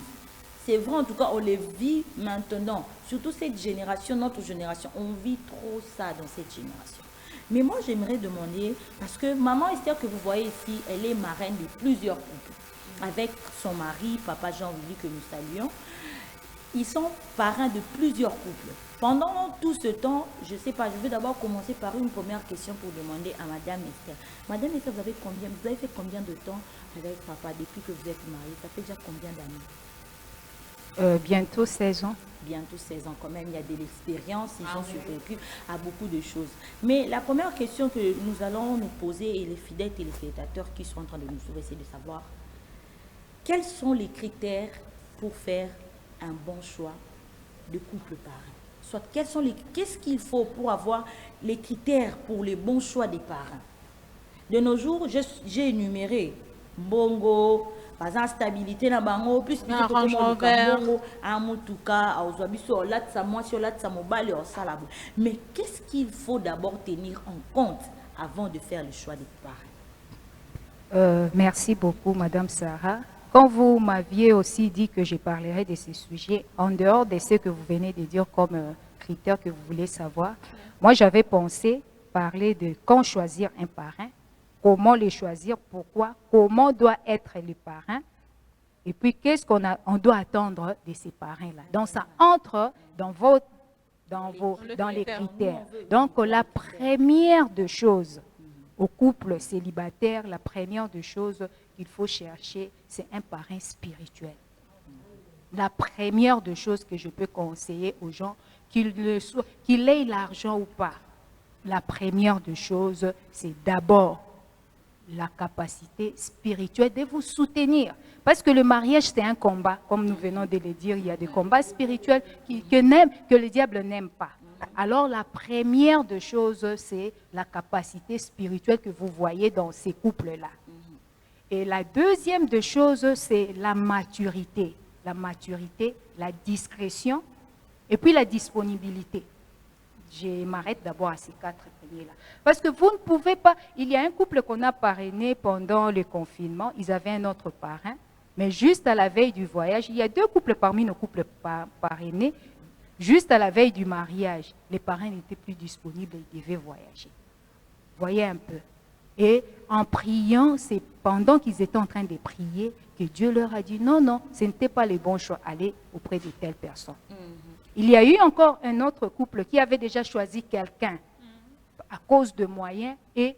C'est vrai, en tout cas, on les vit maintenant. Surtout cette génération, notre génération, on vit trop ça dans cette génération. Mais moi, j'aimerais demander, parce que maman Esther que vous voyez ici, elle est marraine de plusieurs couples. Avec son mari, papa Jean-Louis, que nous saluons. Ils sont parrains de plusieurs couples. Pendant tout ce temps, je ne sais pas, je vais d'abord commencer par une première question pour demander à Madame Esther. Madame Esther, vous avez fait combien de temps avec papa depuis que vous êtes mariée? Ça fait déjà combien d'années? Bientôt 16 ans. Bientôt 16 ans quand même, il y a de l'expérience, ils ont survécu à beaucoup de choses. Mais la première question que nous allons nous poser, et les fidèles téléspectateurs qui sont en train de nous suivre, c'est de savoir quels sont les critères pour faire un bon choix de couple parrain. Soit qu'est-ce qu'il faut pour avoir les critères pour les bons choix des parrains. De nos jours, j'ai énuméré bongo, par exemple stabilité na bango plus mais qu'est-ce qu'il faut d'abord tenir en compte avant de faire le choix des parents? Merci beaucoup Madame Sarah. Quand vous m'aviez aussi dit que je parlerai de ces sujets en dehors de ce que vous venez de dire comme critères que vous voulez savoir, moi j'avais pensé parler de quand choisir un parrain. Comment les choisir, pourquoi, comment doit être le parrain, et puis qu'est-ce on doit attendre de ces parrains-là. Donc ça entre dans les critères. Donc la première de choses au couple célibataire, la première de choses qu'il faut chercher, c'est un parrain spirituel. La première de choses que je peux conseiller aux gens, qu'ils aient l'argent ou pas, la première de choses, c'est d'abord la capacité spirituelle de vous soutenir. Parce que le mariage, c'est un combat. Comme nous venons de le dire, il y a des combats spirituels que le diable n'aime pas. Alors, la première de choses, c'est la capacité spirituelle que vous voyez dans ces couples-là. Et la deuxième de choses, c'est la maturité. La maturité, la discrétion et puis la disponibilité. Je m'arrête d'abord à ces 4 premiers-là. Parce que vous ne pouvez pas... Il y a un couple qu'on a parrainé pendant le confinement. Ils avaient un autre parrain. Mais juste à la veille du voyage, il y a 2 couples parmi nos couples parrainés. Juste à la veille du mariage, les parrains n'étaient plus disponibles et ils devaient voyager. Voyez un peu. Et en priant, c'est pendant qu'ils étaient en train de prier que Dieu leur a dit non, non, ce n'était pas le bon choix, allez auprès de telle personne. Il y a eu encore un autre couple qui avait déjà choisi quelqu'un à cause de moyens et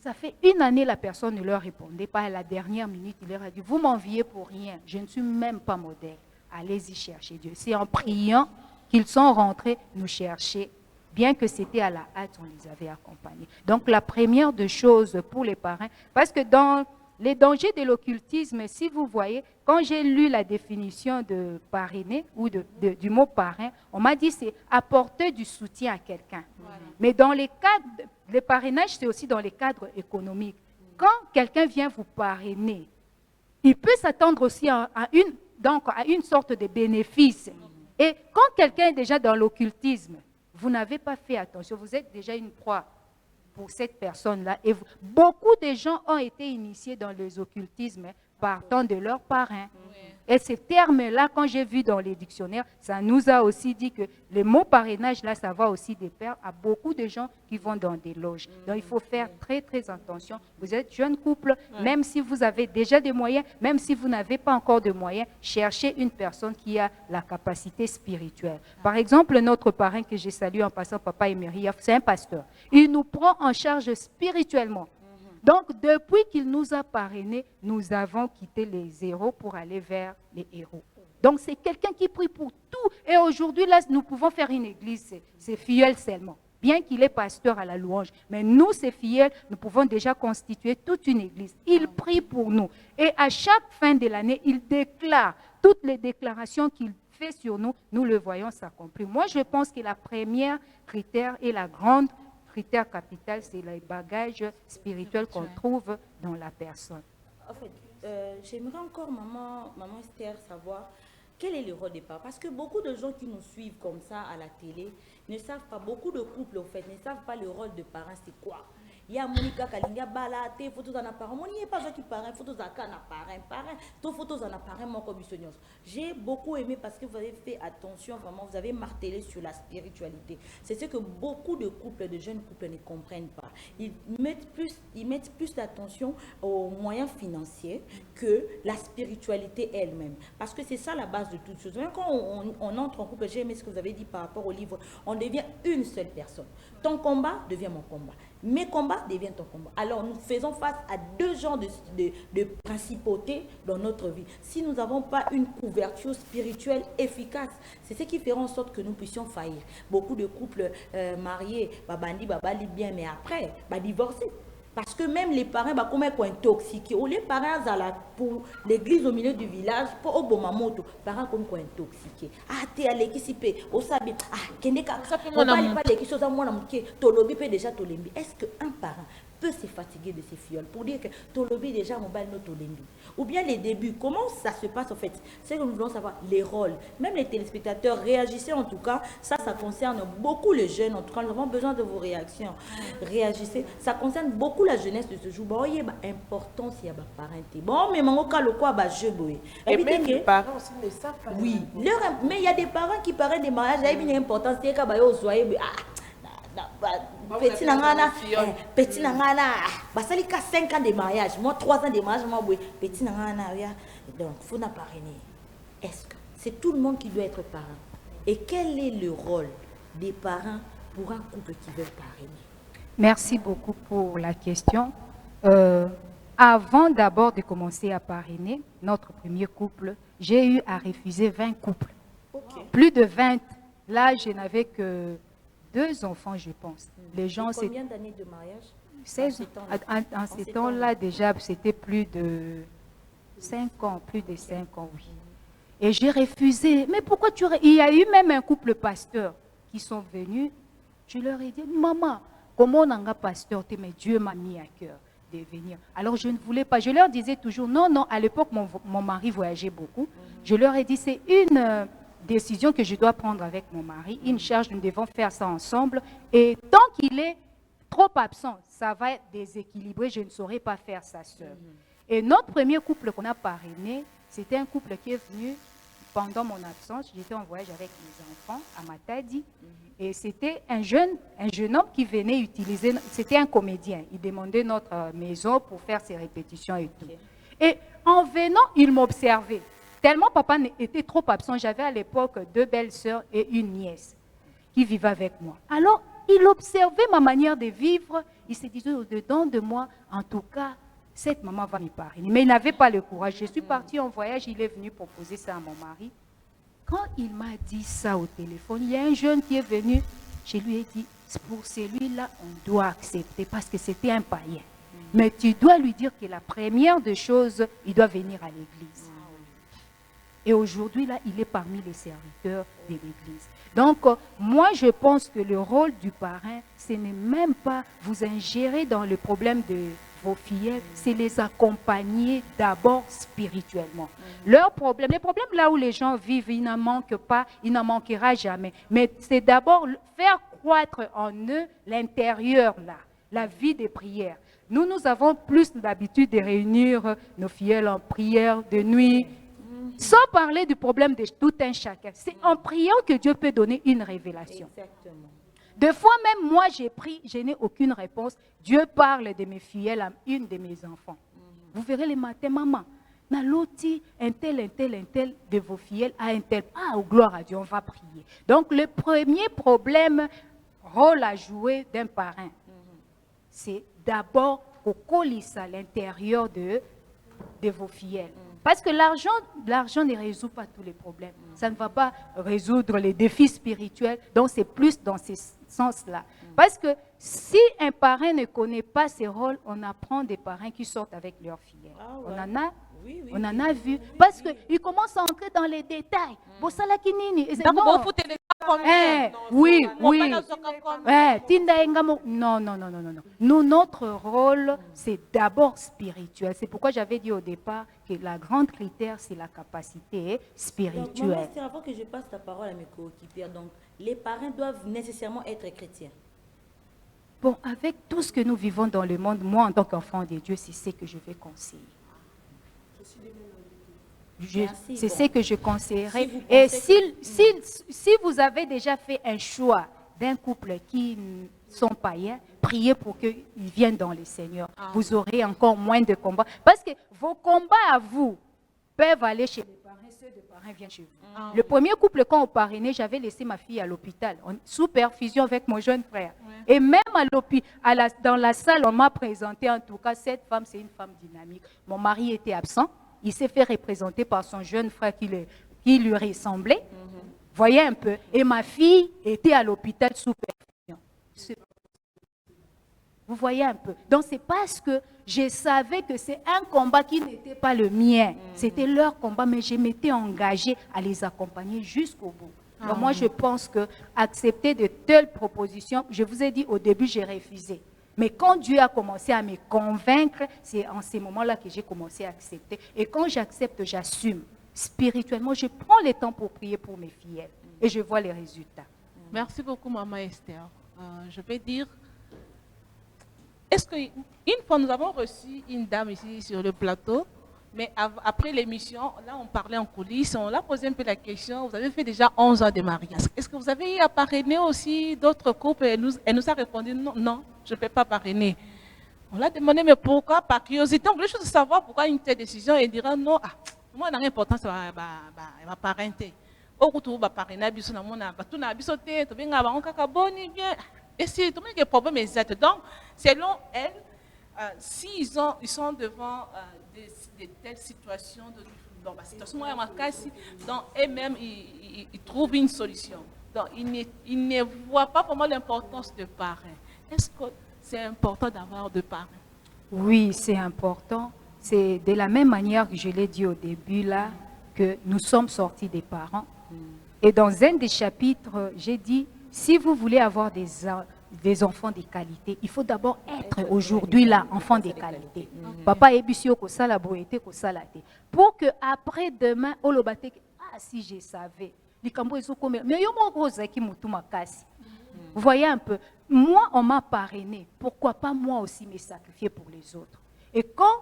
ça fait 1 année la personne ne leur répondait pas. À la dernière minute, il leur a dit, vous m'enviez pour rien, je ne suis même pas modèle. Allez-y chercher Dieu. C'est en priant qu'ils sont rentrés nous chercher. Bien que c'était à la hâte, on les avait accompagnés. Donc la première de choses pour les parrains, parce que dans les dangers de l'occultisme, si vous voyez, quand j'ai lu la définition de parrainer ou du mot parrain, on m'a dit c'est apporter du soutien à quelqu'un. Voilà. Mais dans les cadres, le parrainage, c'est aussi dans les cadres économiques. Quand quelqu'un vient vous parrainer, il peut s'attendre aussi à une sorte de bénéfice. Et quand quelqu'un est déjà dans l'occultisme, vous n'avez pas fait attention, vous êtes déjà une proie pour cette personne-là. Et beaucoup de gens ont été initiés dans les occultismes partant de leurs parrains. Et ces termes-là, quand j'ai vu dans les dictionnaires, ça nous a aussi dit que le mot parrainage, là, ça va aussi de pair à beaucoup de gens qui vont dans des loges. Donc, il faut faire très, très attention. Vous êtes jeune couple, même si vous avez déjà des moyens, même si vous n'avez pas encore de moyens, cherchez une personne qui a la capacité spirituelle. Par exemple, notre parrain que j'ai salué en passant, Papa Emery, c'est un pasteur. Il nous prend en charge spirituellement. Donc, depuis qu'il nous a parrainés, nous avons quitté les zéros pour aller vers les héros. Donc, c'est quelqu'un qui prie pour tout. Et aujourd'hui, là, nous pouvons faire une église, c'est filleul seulement. Bien qu'il est pasteur à la louange. Mais nous, ces filleul, nous pouvons déjà constituer toute une église. Il prie pour nous. Et à chaque fin de l'année, il déclare toutes les déclarations qu'il fait sur nous. Nous le voyons s'accomplir. Moi, je pense que la première critère et la grande critère capital, c'est les bagages spirituels qu'on trouve dans la personne. En fait, j'aimerais encore, maman Esther, savoir quel est le rôle des parents. Parce que beaucoup de gens qui nous suivent comme ça à la télé ne savent pas, beaucoup de couples en fait, ne savent pas le rôle de parents, c'est quoi. Il y a Monica Kalinga Balate, photos en apparent. Mon n'y a pas qui parrain, photos en apparent, photos en apparent, mon commissionnaire. J'ai beaucoup aimé parce que vous avez fait attention, vraiment, vous avez martelé sur la spiritualité. C'est ce que beaucoup de couples, de jeunes couples ne comprennent pas. Ils mettent plus d'attention aux moyens financiers que la spiritualité elle-même. Parce que c'est ça la base de toute chose. Même quand on entre en couple, j'ai aimé ce que vous avez dit par rapport au livre, on devient une seule personne. Ton combat devient mon combat. Mes combats deviennent ton combat. Alors, nous faisons face à deux genres de principautés dans notre vie. Si nous n'avons pas une couverture spirituelle efficace, c'est ce qui fera en sorte que nous puissions faillir. Beaucoup de couples mariés, babandi, babali bien, mais après, divorcer. Parce que même les parents, comment ils sont intoxiqués. Ou les parents, pour l'église au milieu du village, pour au bon moment, les parents comme ils sont intoxiqués. Ah, t'es allé qui s'y paie. Au sabi, ah, keneka, on parle pas de quelque chose à moi, tolobi peut déjà tolembi. Est-ce qu'un parent peut se fatiguer de ses fioles pour dire que tolobi déjà mobile no tolembi? Ou bien les débuts, comment ça se passe en fait? C'est que nous voulons savoir les rôles. Même les téléspectateurs, réagissez en tout cas. Ça concerne beaucoup les jeunes. En tout cas, nous avons besoin de vos réactions. Réagissez. Ça concerne beaucoup la jeunesse de ce jour. Bon, il y a importance, il y a parenté. Bon, mais mon cas, le quoi, je bois. Et même les parents aussi ne savent pas. Oui, mais il y a des parents qui parlent des mariages. Il y a une importance, c'est qu'il y a soyez. Petit nangana, petit nangana, basali ka 5 ans de mariage, moi 3 ans de mariage, moi petit nangana, donc faut n'a parrainer. Est-ce que c'est tout le monde qui doit être parent? Et quel est le rôle des parents pour un couple qui veut parrainer? Merci beaucoup pour la question. Avant d'abord de commencer à parrainer notre premier couple, j'ai eu à refuser 20 couples. Okay. Plus de 20. Là, je n'avais que 2 enfants, je pense. Les gens, combien d'années de mariage? 16 ans. En ces temps-là, déjà, c'était plus de 5 ans, plus de 5 ans, oui. Et j'ai refusé. Mais pourquoi tu... Il y a eu même un couple pasteur qui sont venus. Je leur ai dit, maman, comment on a un pasteur? Mais Dieu m'a mis à cœur de venir. Alors, je ne voulais pas. Je leur disais toujours, non, non. À l'époque, mon mari voyageait beaucoup. Je leur ai dit, c'est une... décision que je dois prendre avec mon mari, une charge, nous devons faire ça ensemble. Et tant qu'il est trop absent, ça va déséquilibrer, je ne saurais pas faire ça seul. Et notre premier couple qu'on a parrainé, c'était un couple qui est venu pendant mon absence. J'étais en voyage avec mes enfants à Matadi. Et c'était un jeune homme qui venait utiliser, c'était un comédien. Il demandait notre maison pour faire ses répétitions et tout. Et en venant, il m'observait. Tellement papa était trop absent, j'avais à l'époque 2 belles sœurs et une nièce qui vivaient avec moi. Alors, il observait ma manière de vivre, il se disait au-dedans de moi, en tout cas, cette maman va me parrainer. Mais il n'avait pas le courage. Je suis partie en voyage, il est venu proposer ça à mon mari. Quand il m'a dit ça au téléphone, il y a un jeune qui est venu, je lui ai dit, pour celui-là, on doit accepter parce que c'était un païen. Mais tu dois lui dire que la première des choses, il doit venir à l'église. Et aujourd'hui, là, il est parmi les serviteurs de l'Église. Donc, moi, je pense que le rôle du parrain, ce n'est même pas vous ingérer dans le problème de vos filles, c'est les accompagner d'abord spirituellement. Les problèmes là où les gens vivent, ils n'en manquent pas, il n'en manquera jamais. Mais c'est d'abord faire croître en eux l'intérieur, là, la vie des prières. Nous avons plus l'habitude de réunir nos filles en prière de nuit. Sans parler du problème de tout un chacun. C'est en priant que Dieu peut donner une révélation. Exactement. Deux fois même, moi, j'ai pris, je n'ai aucune réponse. Dieu parle de mes filles à une de mes enfants. Vous verrez les matins, maman, Naloti, un tel de vos filles a un tel. Ah, gloire à Dieu, on va prier. Donc, le premier problème, rôle à jouer d'un parrain, c'est d'abord au colis à l'intérieur de vos filles. Parce que l'argent ne résout pas tous les problèmes. Ça ne va pas résoudre les défis spirituels. Donc, c'est plus dans ce sens-là. Parce que si un parrain ne connaît pas ses rôles, on apprend des parrains qui sortent avec leurs filles. Ah ouais. On en a vu. Parce qu'ils commencent à entrer dans les détails. Bossala kinini. Oui. Non. Nous, notre rôle, c'est d'abord spirituel. C'est pourquoi j'avais dit au départ que la grande critère, c'est la capacité spirituelle. Donc, c'est avant que je passe la parole à mes coéquipiers. Donc, les parrains doivent nécessairement être chrétiens. Bon, avec tout ce que nous vivons dans le monde, moi, en tant qu'enfant de Dieu, c'est ce que je vais conseiller. C'est ce que je conseillerais. Et si vous avez déjà fait un choix d'un couple qui sont païens, priez pour qu'ils viennent dans le Seigneur. Vous aurez encore moins de combats. Parce que vos combats à vous peuvent aller chez les parrains, ceux des parrains viennent chez vous. Le premier couple, quand on parrainait, j'avais laissé ma fille à l'hôpital, sous perfusion avec mon jeune frère. Et même dans la salle, on m'a présenté, en tout cas, cette femme, c'est une femme dynamique. Mon mari était absent. Il s'est fait représenter par son jeune frère qui lui ressemblait. Voyez un peu. Et ma fille était à l'hôpital sous perfusion. Vous voyez un peu. Donc, c'est parce que je savais que c'est un combat qui n'était pas le mien. C'était leur combat, mais je m'étais engagée à les accompagner jusqu'au bout. Donc, moi, je pense que accepter de telles propositions, je vous ai dit au début, j'ai refusé. Mais quand Dieu a commencé à me convaincre, c'est en ces moments-là que j'ai commencé à accepter. Et quand j'accepte, j'assume. Spirituellement, je prends le temps pour prier pour mes filles. Et je vois les résultats. Merci beaucoup, Maman Esther. Je vais dire, est-ce qu'une fois, nous avons reçu une dame ici sur le plateau, mais après l'émission, là, on parlait en coulisses, on l'a posé un peu la question, vous avez fait déjà 11 ans de mariage. Est-ce que vous avez eu à parrainer aussi d'autres couples? Elle nous a répondu, non, je ne peux pas parrainer. On l'a demandé, mais pourquoi? Par curiosité, on voulait juste savoir pourquoi une telle décision. Elle dira, non, moi, on a l'importance, elle va parrainer. Au retour, elle va parrainer, elle va sauter, elle va et c'est tout le monde qui a problème exact. Donc, selon elle, s'ils sont devant de telles situations, donc eux-mêmes, ils trouvent une solution. Donc, ils ne voient pas vraiment l'importance de parrain. Est-ce que c'est important d'avoir de parrain? Oui, c'est important. C'est de la même manière que je l'ai dit au début, là, que nous sommes sortis des parents. Et dans un des chapitres, j'ai dit, si vous voulez avoir des enfants de qualité, il faut d'abord être aujourd'hui là, enfant de qualité. Papa ebisio ko sala boete ko salate. Pour que après demain, olobate, si je savais, likambo ezokome, mais yo mo roza ki mutu makasi. Vous voyez un peu, moi on m'a parrainé, pourquoi pas moi aussi me sacrifier pour les autres? Et quand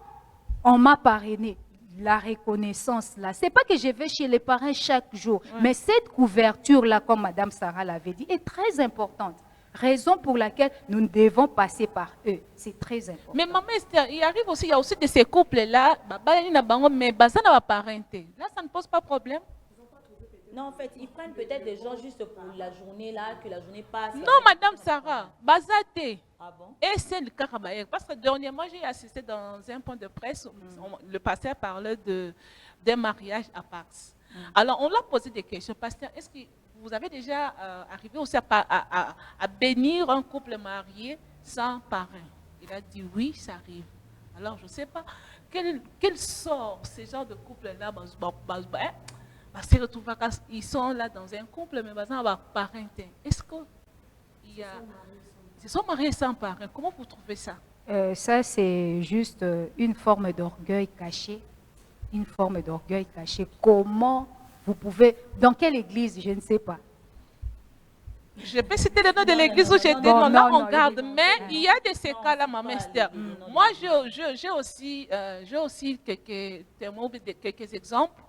on m'a parrainé, la reconnaissance là, c'est pas que je vais chez les parents chaque jour, mais cette couverture là, comme Madame Sarah l'avait dit, est très importante. Raison pour laquelle nous devons passer par eux. C'est très important. Mais maman Esther, il y a aussi de ces couples-là, mais bazana va parenter. Là, ça ne pose pas problème. Non, en fait, ils prennent peut-être des gens juste pour la journée là, que la journée passe. Non, Madame Sarah, bazate. Ah bon? Et c'est le cas. Parce que dernièrement, j'ai assisté dans un point de presse, le pasteur parlait d'un mariage à Pax. Alors, on l'a posé des questions. Pasteur, est-ce que vous avez déjà arrivé aussi à bénir un couple marié sans parrain? Il a dit oui, ça arrive. Alors, je ne sais pas quel sort ces genres de couples-là, ils sont là dans un couple, mais ils ont parrain. Est-ce qu'il y a... Ils sont mariés sans parrain. Comment vous trouvez ça? Ça, c'est juste une forme d'orgueil caché. Une forme d'orgueil caché. Comment vous pouvez... Dans quelle église? Je ne sais pas. Je peux citer le nom de l'église où j'étais. Non, là, on garde. Mais il y a de ces cas-là, Maman Esther. Moi, j'ai aussi quelques témoins, quelques exemples.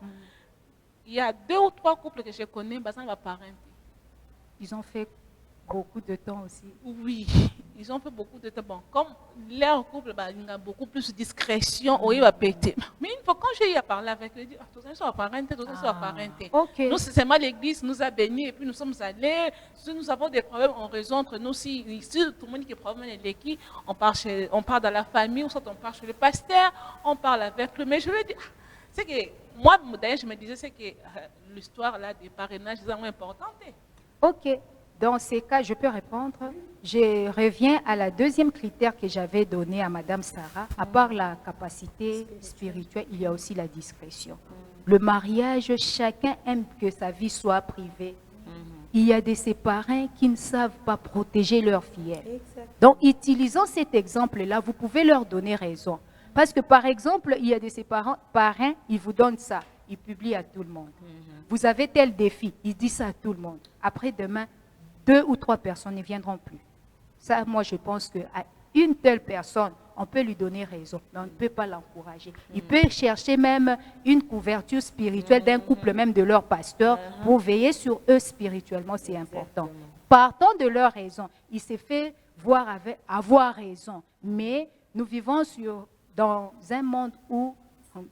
il y a 2 ou 3 couples que je connais, bah, ça va parrainer. Ils ont fait beaucoup de temps aussi. Oui, ils ont fait beaucoup de temps. Bon, comme leur couple, bah, il y a beaucoup plus de discrétion, oui, il va péter. Mais une fois, quand j'ai eu à parler avec lui, il dit, tout ça, ça va parenter, tout ça, ça va parenter. Ok. Nous, c'est seulement l'église nous a bénis et puis nous sommes allés. Si nous avons des problèmes, on résout entre nous. Si tout le monde qui a des problèmes avec l'église, on part dans la famille, ou soit on part chez le pasteur, on parle avec lui. Mais je lui dis, c'est que moi, d'ailleurs, je me disais, c'est que l'histoire là des parrainages est vraiment importante. Ok. Dans ces cas, je peux répondre. Je reviens à la deuxième critère que j'avais donné à Madame Sarah. À part la capacité spirituelle, il y a aussi la discrétion. Le mariage, chacun aime que sa vie soit privée. Il y a de ces parrains qui ne savent pas protéger leurs fillets. Donc, utilisant cet exemple-là, vous pouvez leur donner raison. Parce que, par exemple, il y a de ces parrains, ils vous donnent ça. Ils publient à tout le monde. Vous avez tel défi, ils disent ça à tout le monde. Après, demain, 2 ou 3 personnes ne viendront plus. Ça, moi, je pense qu'à une telle personne, on peut lui donner raison, mais on ne peut pas l'encourager. Il peut chercher même une couverture spirituelle d'un couple, même de leur pasteur, pour veiller sur eux spirituellement, c'est important. Partant de leur raison, il s'est fait voir avoir raison. Mais nous vivons dans un monde où,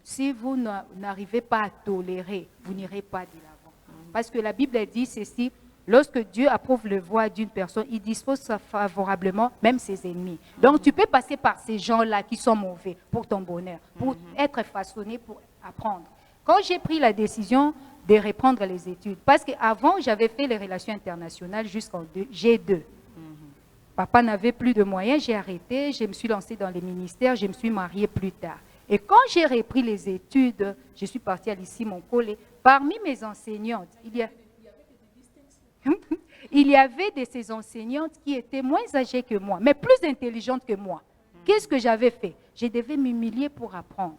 si vous n'arrivez pas à tolérer, vous n'irez pas de l'avant. Parce que la Bible dit ceci, lorsque Dieu approuve le voie d'une personne, il dispose favorablement même ses ennemis. Donc tu peux passer par ces gens-là qui sont mauvais pour ton bonheur, pour être façonné, pour apprendre. Quand j'ai pris la décision de reprendre les études, parce qu'avant j'avais fait les relations internationales jusqu'en G2. Papa n'avait plus de moyens, j'ai arrêté, je me suis lancée dans les ministères, je me suis mariée plus tard. Et quand j'ai repris les études, je suis partie à l'ICI Moncole. Parmi mes enseignantes, il y avait de ces enseignantes qui étaient moins âgées que moi, mais plus intelligentes que moi. Qu'est-ce que j'avais fait? Je devais m'humilier pour apprendre.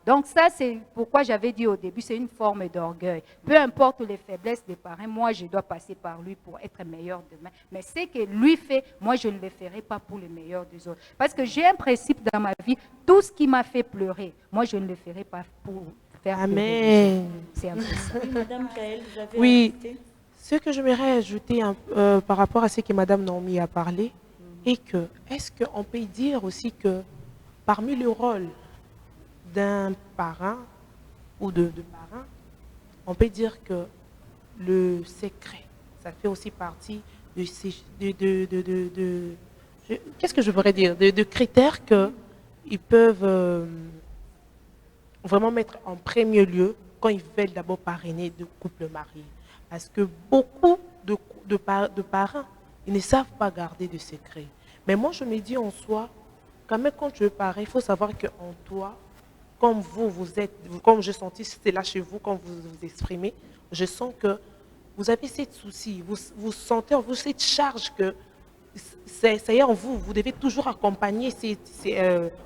Donc ça, c'est pourquoi j'avais dit au début, c'est une forme d'orgueil. Peu importe les faiblesses des parents, moi, je dois passer par lui pour être meilleur demain. Mais ce que lui fait, moi, je ne le ferai pas pour le meilleur des autres. Parce que j'ai un principe dans ma vie, tout ce qui m'a fait pleurer, moi, je ne le ferai pas pour faire pleurer. Amen. C'est un peu ça. Oui, Madame Kael, vous avez Oui. ajouté? Ce que j'aimerais ajouter par rapport à ce que Madame Naomi a parlé, est que, est-ce qu'on peut dire aussi que parmi le rôle d'un parent ou de parents, on peut dire que le secret, ça fait aussi partie de qu'est-ce que je pourrais dire, de critères qu'ils peuvent vraiment mettre en premier lieu quand ils veulent d'abord parrainer de couples mariés. Parce que beaucoup de parents, ils ne savent pas garder de secret. Mais moi, je me dis en soi, quand même, quand tu veux parrainer, il faut savoir qu'en toi, comme vous êtes, comme je sentis, c'était là chez vous, quand vous vous exprimez, je sens que vous avez cette souci, vous sentez en vous cette charge que ça y est en vous, vous devez toujours accompagner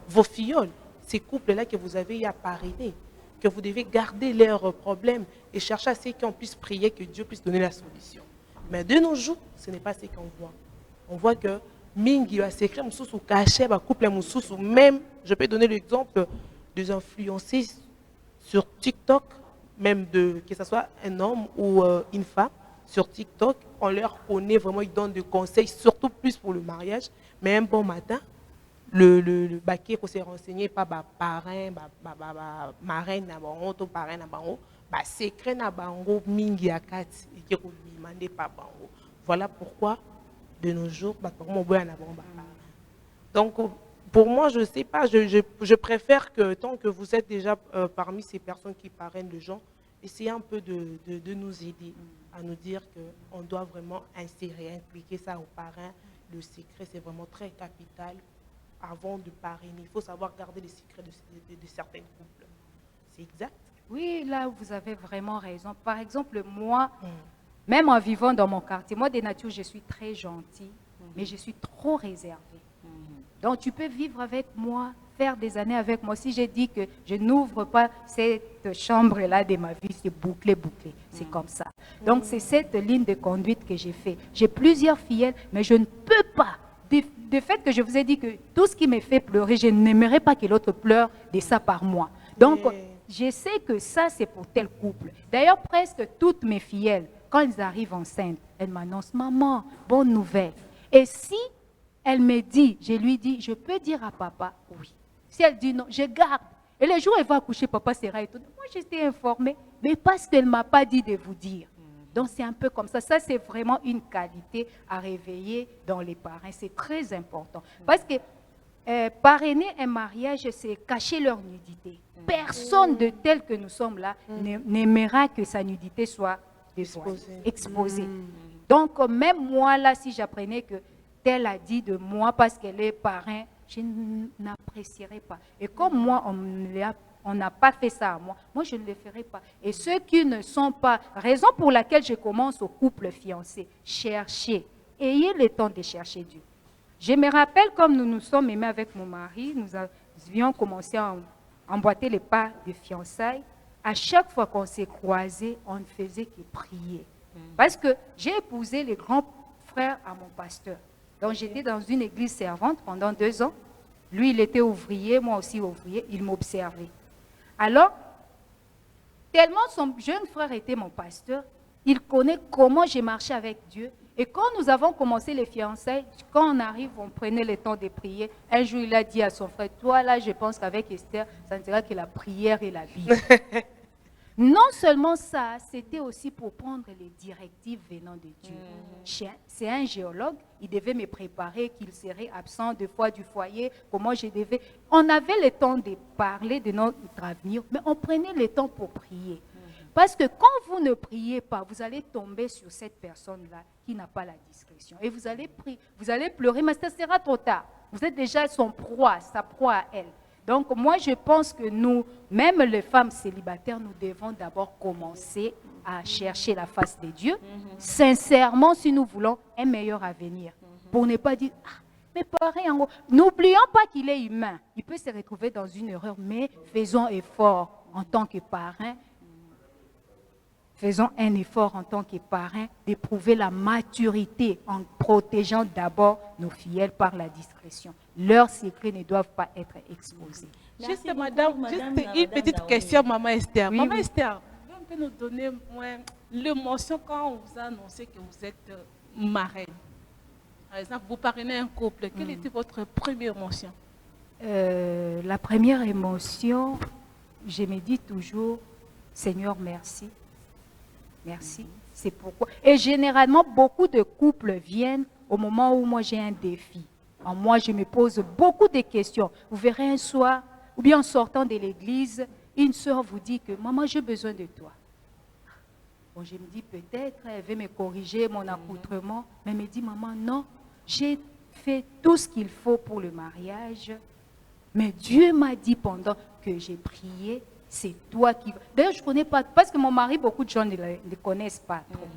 vos filleuls, ces couples-là que vous avez à parrainer, que vous devez garder leurs problèmes et chercher à ce qu'on puisse prier, que Dieu puisse donner la solution. Mais de nos jours, ce n'est pas ce qu'on voit. On voit que Mingi va s'écrire, ou caché, couple, ou même, je peux donner l'exemple des influencés sur TikTok, même que ce soit un homme ou une femme, sur TikTok, on leur connaît vraiment, ils donnent des conseils, surtout plus pour le mariage. Mais un bon matin, le baquet qu'on s'est renseigné par parrain, marraine, parrain, secret, mingi akati, et qui demandé par bango. Voilà pourquoi, de nos jours, donc, pour moi, je ne sais pas, je préfère que tant que vous êtes déjà parmi ces personnes qui parrainent les gens, essayez un peu de nous aider à nous dire qu'on doit vraiment insérer, impliquer ça aux parrains. Le secret, c'est vraiment très capital. Avant de parrainer, il faut savoir garder les secrets de certains couples. C'est exact? Oui, là, vous avez vraiment raison. Par exemple, moi, même en vivant dans mon quartier, moi, de nature, je suis très gentille, mais je suis trop réservée. Donc, tu peux vivre avec moi, faire des années avec moi. Si j'ai dit que je n'ouvre pas cette chambre-là de ma vie, c'est bouclé. C'est comme ça. Donc, c'est cette ligne de conduite que j'ai fait. J'ai plusieurs filleuls, mais je ne peux pas. Du fait que je vous ai dit que tout ce qui me fait pleurer, je n'aimerais pas que l'autre pleure de ça par moi. Donc, je sais que ça, c'est pour tel couple. D'ailleurs, presque toutes mes fillettes, quand elles arrivent enceintes, elles m'annoncent, maman, bonne nouvelle. Et si elle me dit, je lui dis, je peux dire à papa, oui. Si elle dit non, je garde. Et le jour où elle va accoucher, papa sera étonné. Moi, j'étais informée, mais parce qu'elle ne m'a pas dit de vous dire. Donc, c'est un peu comme ça. Ça, c'est vraiment une qualité à réveiller dans les parents. C'est très important. Parce que parrainer un mariage, c'est cacher leur nudité. Personne de tel que nous sommes là n'aimera que sa nudité soit exposée. Donc, même moi, là, si j'apprenais que tel a dit de moi parce qu'elle est parrain, je n'apprécierais pas. Et comme moi, on n'a pas fait ça à moi, moi, je ne le ferai pas. Et ceux qui ne sont pas, raison pour laquelle je commence au couple fiancé, cherchez, ayez le temps de chercher Dieu. Je me rappelle comme nous nous sommes aimés avec mon mari, nous avions commencé à emboîter les pas de fiançailles. À chaque fois qu'on s'est croisés, on ne faisait que prier. Parce que j'ai épousé les grands frères à mon pasteur. Donc j'étais dans une église servante pendant 2 ans. Lui, il était ouvrier, moi aussi ouvrier, il m'observait. Alors, tellement son jeune frère était mon pasteur, il connaît comment j'ai marché avec Dieu. Et quand nous avons commencé les fiançailles, quand on arrive, on prenait le temps de prier. Un jour, il a dit à son frère, toi là, je pense qu'avec Esther, ça ne sera que la prière et la Bible. Non seulement ça, c'était aussi pour prendre les directives venant de Dieu. C'est un géologue, il devait me préparer qu'il serait absent 2 fois du foyer, comment je devais... On avait le temps de parler de notre avenir, mais on prenait le temps pour prier. Parce que quand vous ne priez pas, vous allez tomber sur cette personne-là qui n'a pas la discrétion. Et vous allez pleurer, mais ça sera trop tard. Vous êtes déjà son proie, sa proie à elle. Donc moi, je pense que nous, même les femmes célibataires, nous devons d'abord commencer à chercher la face de Dieu, sincèrement, si nous voulons un meilleur avenir. Pour ne pas dire, ah, mais pareil, n'oublions pas qu'il est humain. Il peut se retrouver dans une erreur, mais faisons effort en tant que parrain. Faisons un effort en tant que parrain d'éprouver la maturité en protégeant d'abord nos filleuls par la discrétion. Leurs secrets ne doivent pas être exposés. Juste, madame, une petite question, maman Esther. Oui, Maman oui. Esther, vous pouvez nous donner l'émotion quand on vous a annoncé que vous êtes marraine? Par exemple, vous parrainez un couple. Quelle était votre première émotion? La première émotion, je me dis toujours, Seigneur, merci. Merci. C'est pourquoi. Et généralement, beaucoup de couples viennent au moment où moi j'ai un défi. En moi, je me pose beaucoup de questions. Vous verrez un soir, ou bien en sortant de l'église, une soeur vous dit que maman, j'ai besoin de toi. Bon, je me dis peut-être, elle veut me corriger mon accoutrement, mais elle me dit maman, non, j'ai fait tout ce qu'il faut pour le mariage, mais Dieu m'a dit pendant que j'ai prié, c'est toi qui... D'ailleurs, je ne connais pas, parce que mon mari, beaucoup de gens ne le connaissent pas trop.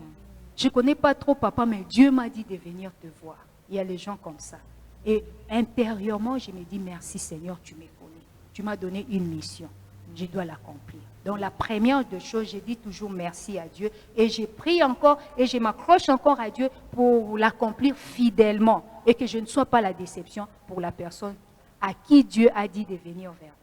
Je ne connais pas trop papa, mais Dieu m'a dit de venir te voir. Il y a les gens comme ça. Et intérieurement, je me dis, merci Seigneur, tu me connais. Tu m'as donné une mission. Je dois l'accomplir. Donc la première des choses, je dis toujours merci à Dieu. Et je prie encore et je m'accroche encore à Dieu pour l'accomplir fidèlement. Et que je ne sois pas la déception pour la personne à qui Dieu a dit de venir vers moi.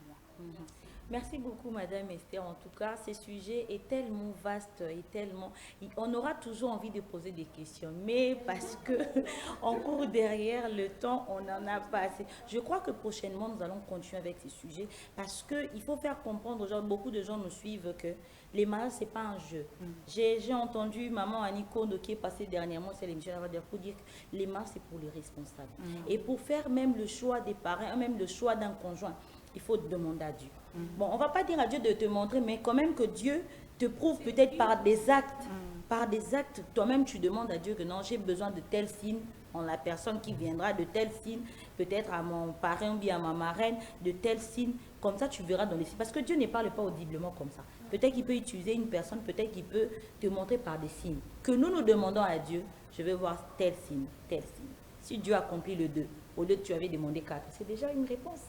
Merci beaucoup, Madame Esther. En tout cas, ce sujet est tellement vaste et tellement... On aura toujours envie de poser des questions, mais parce qu'on court derrière le temps, on n'en a pas assez. Je crois que prochainement, nous allons continuer avec ces sujets parce qu'il faut faire comprendre aux gens, beaucoup de gens nous suivent que les mariages, ce n'est pas un jeu. J'ai entendu maman Annie Kondo qui est passée dernièrement, c'est l'émission pour dire que les mariages, c'est pour les responsables. Et pour faire même le choix des parents, même le choix d'un conjoint, il faut demander à Dieu. Bon, on ne va pas dire à Dieu de te montrer, mais quand même que Dieu te prouve peut-être par des actes. Par des actes, toi-même tu demandes à Dieu que non, j'ai besoin de tel signe, en la personne qui viendra de tel signe, peut-être à mon parrain ou bien à ma marraine, de tel signe. Comme ça, tu verras dans les signes. Parce que Dieu ne parle pas audiblement comme ça. Peut-être qu'il peut utiliser une personne, peut-être qu'il peut te montrer par des signes. Que nous demandons à Dieu, je vais voir tel signe, tel signe. Si Dieu accomplit le 2, au lieu que tu avais demandé 4, c'est déjà une réponse.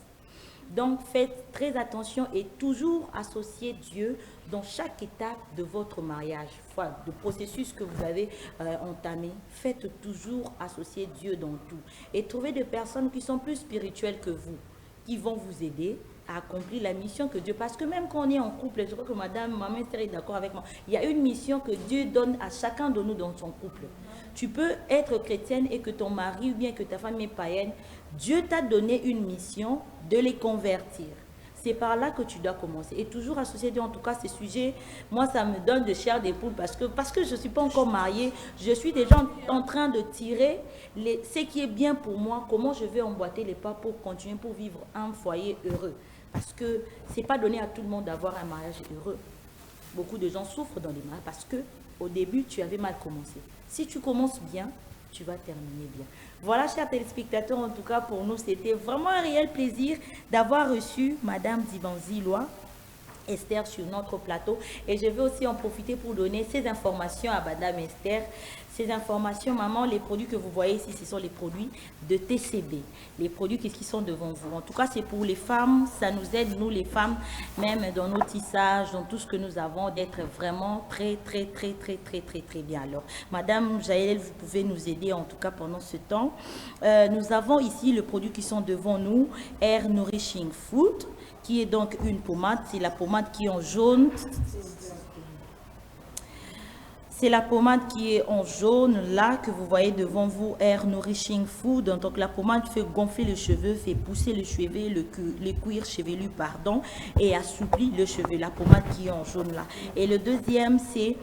Donc, faites très attention et toujours associer Dieu dans chaque étape de votre mariage, de processus que vous avez entamé. Faites toujours associer Dieu dans tout. Et trouvez des personnes qui sont plus spirituelles que vous, qui vont vous aider. à accomplir la mission que Dieu... Parce que même quand on est en couple, je crois que Maman Esther est d'accord avec moi, il y a une mission que Dieu donne à chacun de nous dans son couple. Tu peux être chrétienne et que ton mari ou bien que ta femme est païenne, Dieu t'a donné une mission de les convertir. C'est par là que tu dois commencer. Et toujours associé, en tout cas, ces sujets, moi, ça me donne de chair des poules parce que je ne suis pas encore mariée. Je suis déjà en train de tirer ce qui est bien pour moi, comment je vais emboîter les pas pour continuer, pour vivre un foyer heureux. Parce que ce n'est pas donné à tout le monde d'avoir un mariage heureux. Beaucoup de gens souffrent dans les mariages parce qu'au début, tu avais mal commencé. Si tu commences bien, tu vas terminer bien. Voilà, chers téléspectateurs, en tout cas pour nous, c'était vraiment un réel plaisir d'avoir reçu Madame Dibanzi-Loa Esther sur notre plateau. Et je vais aussi en profiter pour donner ces informations à Madame Esther. Ces informations, maman, les produits que vous voyez ici, ce sont les produits de TCB. Les produits qui sont devant vous. En tout cas, c'est pour les femmes. Ça nous aide, nous les femmes, même dans nos tissages, dans tout ce que nous avons, d'être vraiment très bien. Alors, Madame Jaël, vous pouvez nous aider en tout cas pendant ce temps. Nous avons ici le produit qui sont devant nous, Air Nourishing Food, qui est donc une pommade. C'est la pommade qui est en jaune. C'est la pommade qui est en jaune, là, que vous voyez devant vous, Air Nourishing Food. Donc, la pommade fait gonfler les cheveux, fait pousser les cheveux, le cuir chevelu, pardon, et assouplit le cheveu. La pommade qui est en jaune, là. Et le deuxième, c'est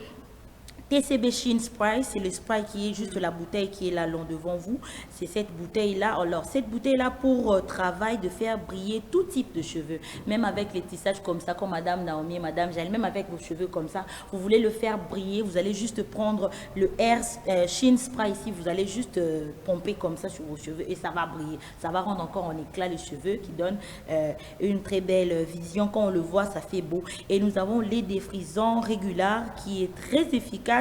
TCB Sheen Spray, c'est le spray qui est juste la bouteille qui est là long devant vous. C'est cette bouteille-là. Alors, cette bouteille-là pour travail de faire briller tout type de cheveux. Même avec les tissages comme ça, comme Madame Naomi, Madame Jaël, même avec vos cheveux comme ça, vous voulez le faire briller, vous allez juste prendre le Air Sheen Spray ici, vous allez juste pomper comme ça sur vos cheveux et ça va briller. Ça va rendre encore en éclat les cheveux qui donne une très belle vision. Quand on le voit, ça fait beau. Et nous avons les défrisants régulaires qui est très efficace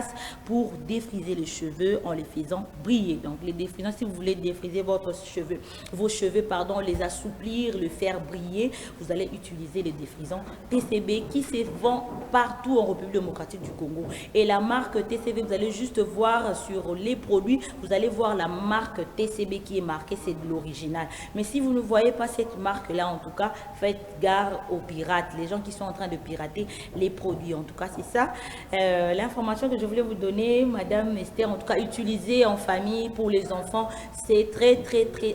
pour défriser les cheveux en les faisant briller. Donc les défrisants, si vous voulez défriser vos cheveux, pardon, les assouplir, le faire briller, vous allez utiliser les défrisants TCB qui se vend partout en République démocratique du Congo. Et la marque TCB, vous allez juste voir sur les produits, vous allez voir la marque TCB qui est marquée, c'est de l'original. Mais si vous ne voyez pas cette marque-là, en tout cas, faites gare aux pirates, les gens qui sont en train de pirater les produits. En tout cas, c'est ça l'information que je voulais vous donner, Madame Esther. En tout cas, utiliser en famille pour les enfants, c'est très,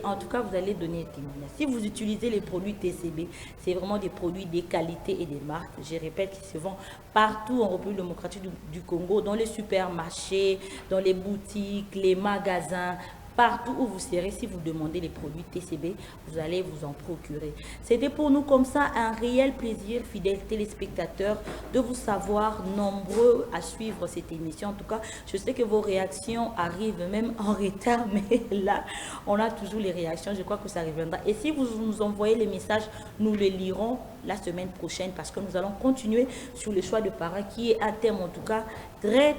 en tout cas, vous allez donner un témoignage. Si vous utilisez les produits TCB, c'est vraiment des produits des qualités et des marques, je répète, qui se vendent partout en République démocratique du Congo, dans les supermarchés, dans les boutiques, les magasins. Partout où vous serez, si vous demandez les produits TCB, vous allez vous en procurer. C'était pour nous comme ça un réel plaisir, fidèles téléspectateurs, de vous savoir nombreux à suivre cette émission. En tout cas, je sais que vos réactions arrivent même en retard, mais là, on a toujours les réactions. Je crois que ça reviendra. Et si vous nous envoyez les messages, nous les lirons la semaine prochaine parce que nous allons continuer sur le choix de parents qui est un thème en tout cas très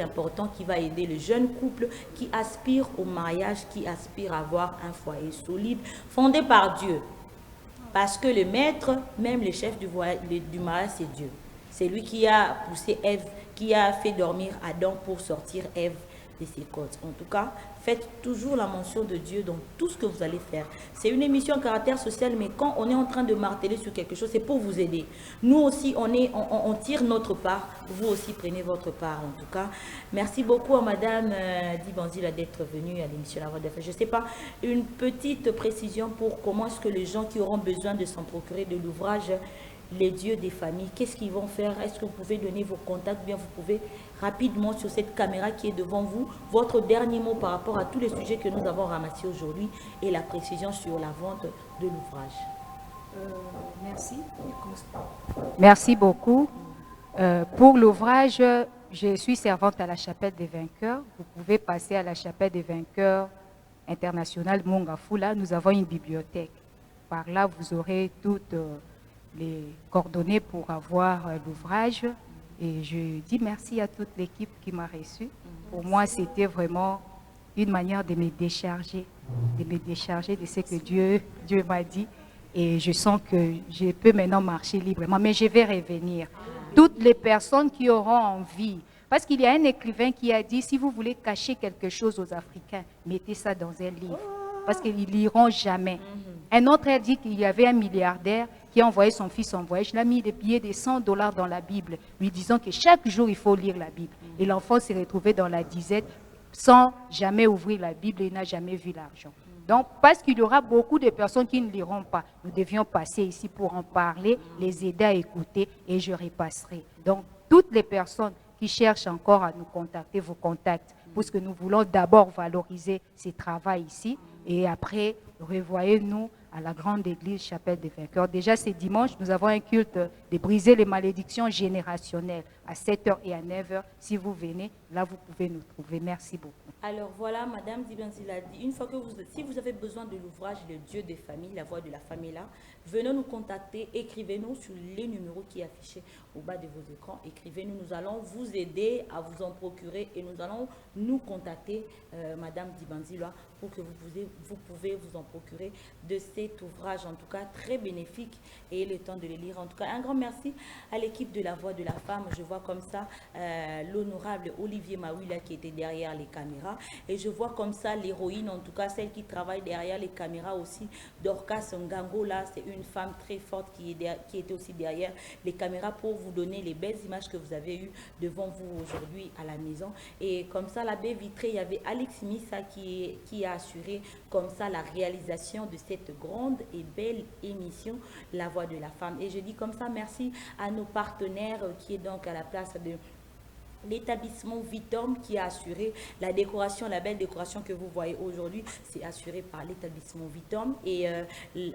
important qui va aider les jeunes couples qui aspirent au mariage, qui aspirent à avoir un foyer solide fondé par Dieu. Parce que le maître, même le chef du mariage, c'est Dieu. C'est lui qui a poussé Ève, qui a fait dormir Adam pour sortir Ève de ses côtes. En tout cas, faites toujours la mention de Dieu dans tout ce que vous allez faire. C'est une émission à caractère social, mais quand on est en train de marteler sur quelque chose, c'est pour vous aider. Nous aussi, on tire notre part. Vous aussi, prenez votre part. En tout cas, merci beaucoup à Madame Dibanzi d'être venue à l'émission La Voix de Fête. Je ne sais pas, une petite précision pour comment est-ce que les gens qui auront besoin de s'en procurer de l'ouvrage Les dieux des familles, qu'est-ce qu'ils vont faire? Est-ce que vous pouvez donner vos contacts? Bien, vous pouvez rapidement sur cette caméra qui est devant vous, votre dernier mot par rapport à tous les sujets que nous avons ramassés aujourd'hui et la précision sur la vente de l'ouvrage. Merci. Merci beaucoup. Pour l'ouvrage, je suis servante à la Chapelle des Vainqueurs. Vous pouvez passer à la Chapelle des Vainqueurs internationale Mongafula. Nous avons une bibliothèque. Par là, vous aurez toutes les coordonnées pour avoir l'ouvrage. Et je dis merci à toute l'équipe qui m'a reçu. Pour moi, c'était vraiment une manière de me décharger de ce que Dieu m'a dit. Et je sens que je peux maintenant marcher librement. Mais je vais revenir. Toutes les personnes qui auront envie, parce qu'il y a un écrivain qui a dit, si vous voulez cacher quelque chose aux Africains, mettez ça dans un livre. Parce qu'ils ne liront jamais. Un autre a dit qu'il y avait un milliardaire qui a envoyé son fils en voyage. Il a mis des billets de $100 dans la Bible, lui disant que chaque jour, il faut lire la Bible. Et l'enfant s'est retrouvé dans la disette sans jamais ouvrir la Bible et n'a jamais vu l'argent. Donc, parce qu'il y aura beaucoup de personnes qui ne liront pas, nous devions passer ici pour en parler, les aider à écouter et je repasserai. Donc, toutes les personnes qui cherchent encore à nous contacter, vous contactent, parce que nous voulons d'abord valoriser ce travail ici et après, revoyez-nous à la grande église Chapelle des Vainqueurs. Déjà, c'est dimanche, nous avons un culte de briser les malédictions générationnelles à 7h et à 9h. Si vous venez, là, vous pouvez nous trouver. Merci beaucoup. Alors voilà, Madame Dibanzi l'a dit, une fois que si vous avez besoin de l'ouvrage Le Dieu des familles, la voix de la famille là, venez nous contacter, écrivez-nous sur les numéros qui sont affichés au bas de vos écrans. Écrivez-nous, nous allons vous aider à vous en procurer et nous allons nous contacter, Madame Dibanzi là, pour que vous pouvez vous en procurer de cet ouvrage, en tout cas très bénéfique, et le temps de le lire. En tout cas, un grand merci à l'équipe de la Voix de la Femme. Je vois comme ça l'honorable Olivier Mawila qui était derrière les caméras, et je vois comme ça l'héroïne, en tout cas celle qui travaille derrière les caméras aussi, Dorcas Ngango. Là, c'est une femme très forte qui était aussi derrière les caméras pour vous donner les belles images que vous avez eues devant vous aujourd'hui à la maison. Et comme ça, la baie vitrée, il y avait Alex Missa qui a assuré comme ça la réalisation de cette grande et belle émission La Voix de la Femme. Et je dis comme ça merci à nos partenaires qui est donc à la place de l'établissement Vitom qui a assuré la décoration, la belle décoration que vous voyez aujourd'hui, c'est assuré par l'établissement Vitom, et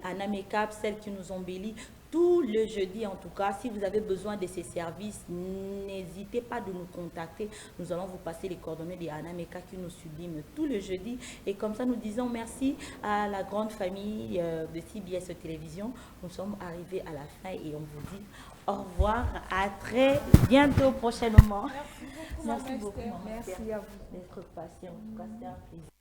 Anna Makeup, celle qui nous embellit tout le jeudi. En tout cas, si vous avez besoin de ces services, n'hésitez pas de nous contacter. Nous allons vous passer les coordonnées de Anna Makeup qui nous sublime tout le jeudi. Et comme ça, nous disons merci à la grande famille de CBS Télévision. Nous sommes arrivés à la fin et on vous dit au revoir, à très bientôt prochainement. Merci beaucoup. Merci à vous d'être patient. En tout cas, c'était un plaisir.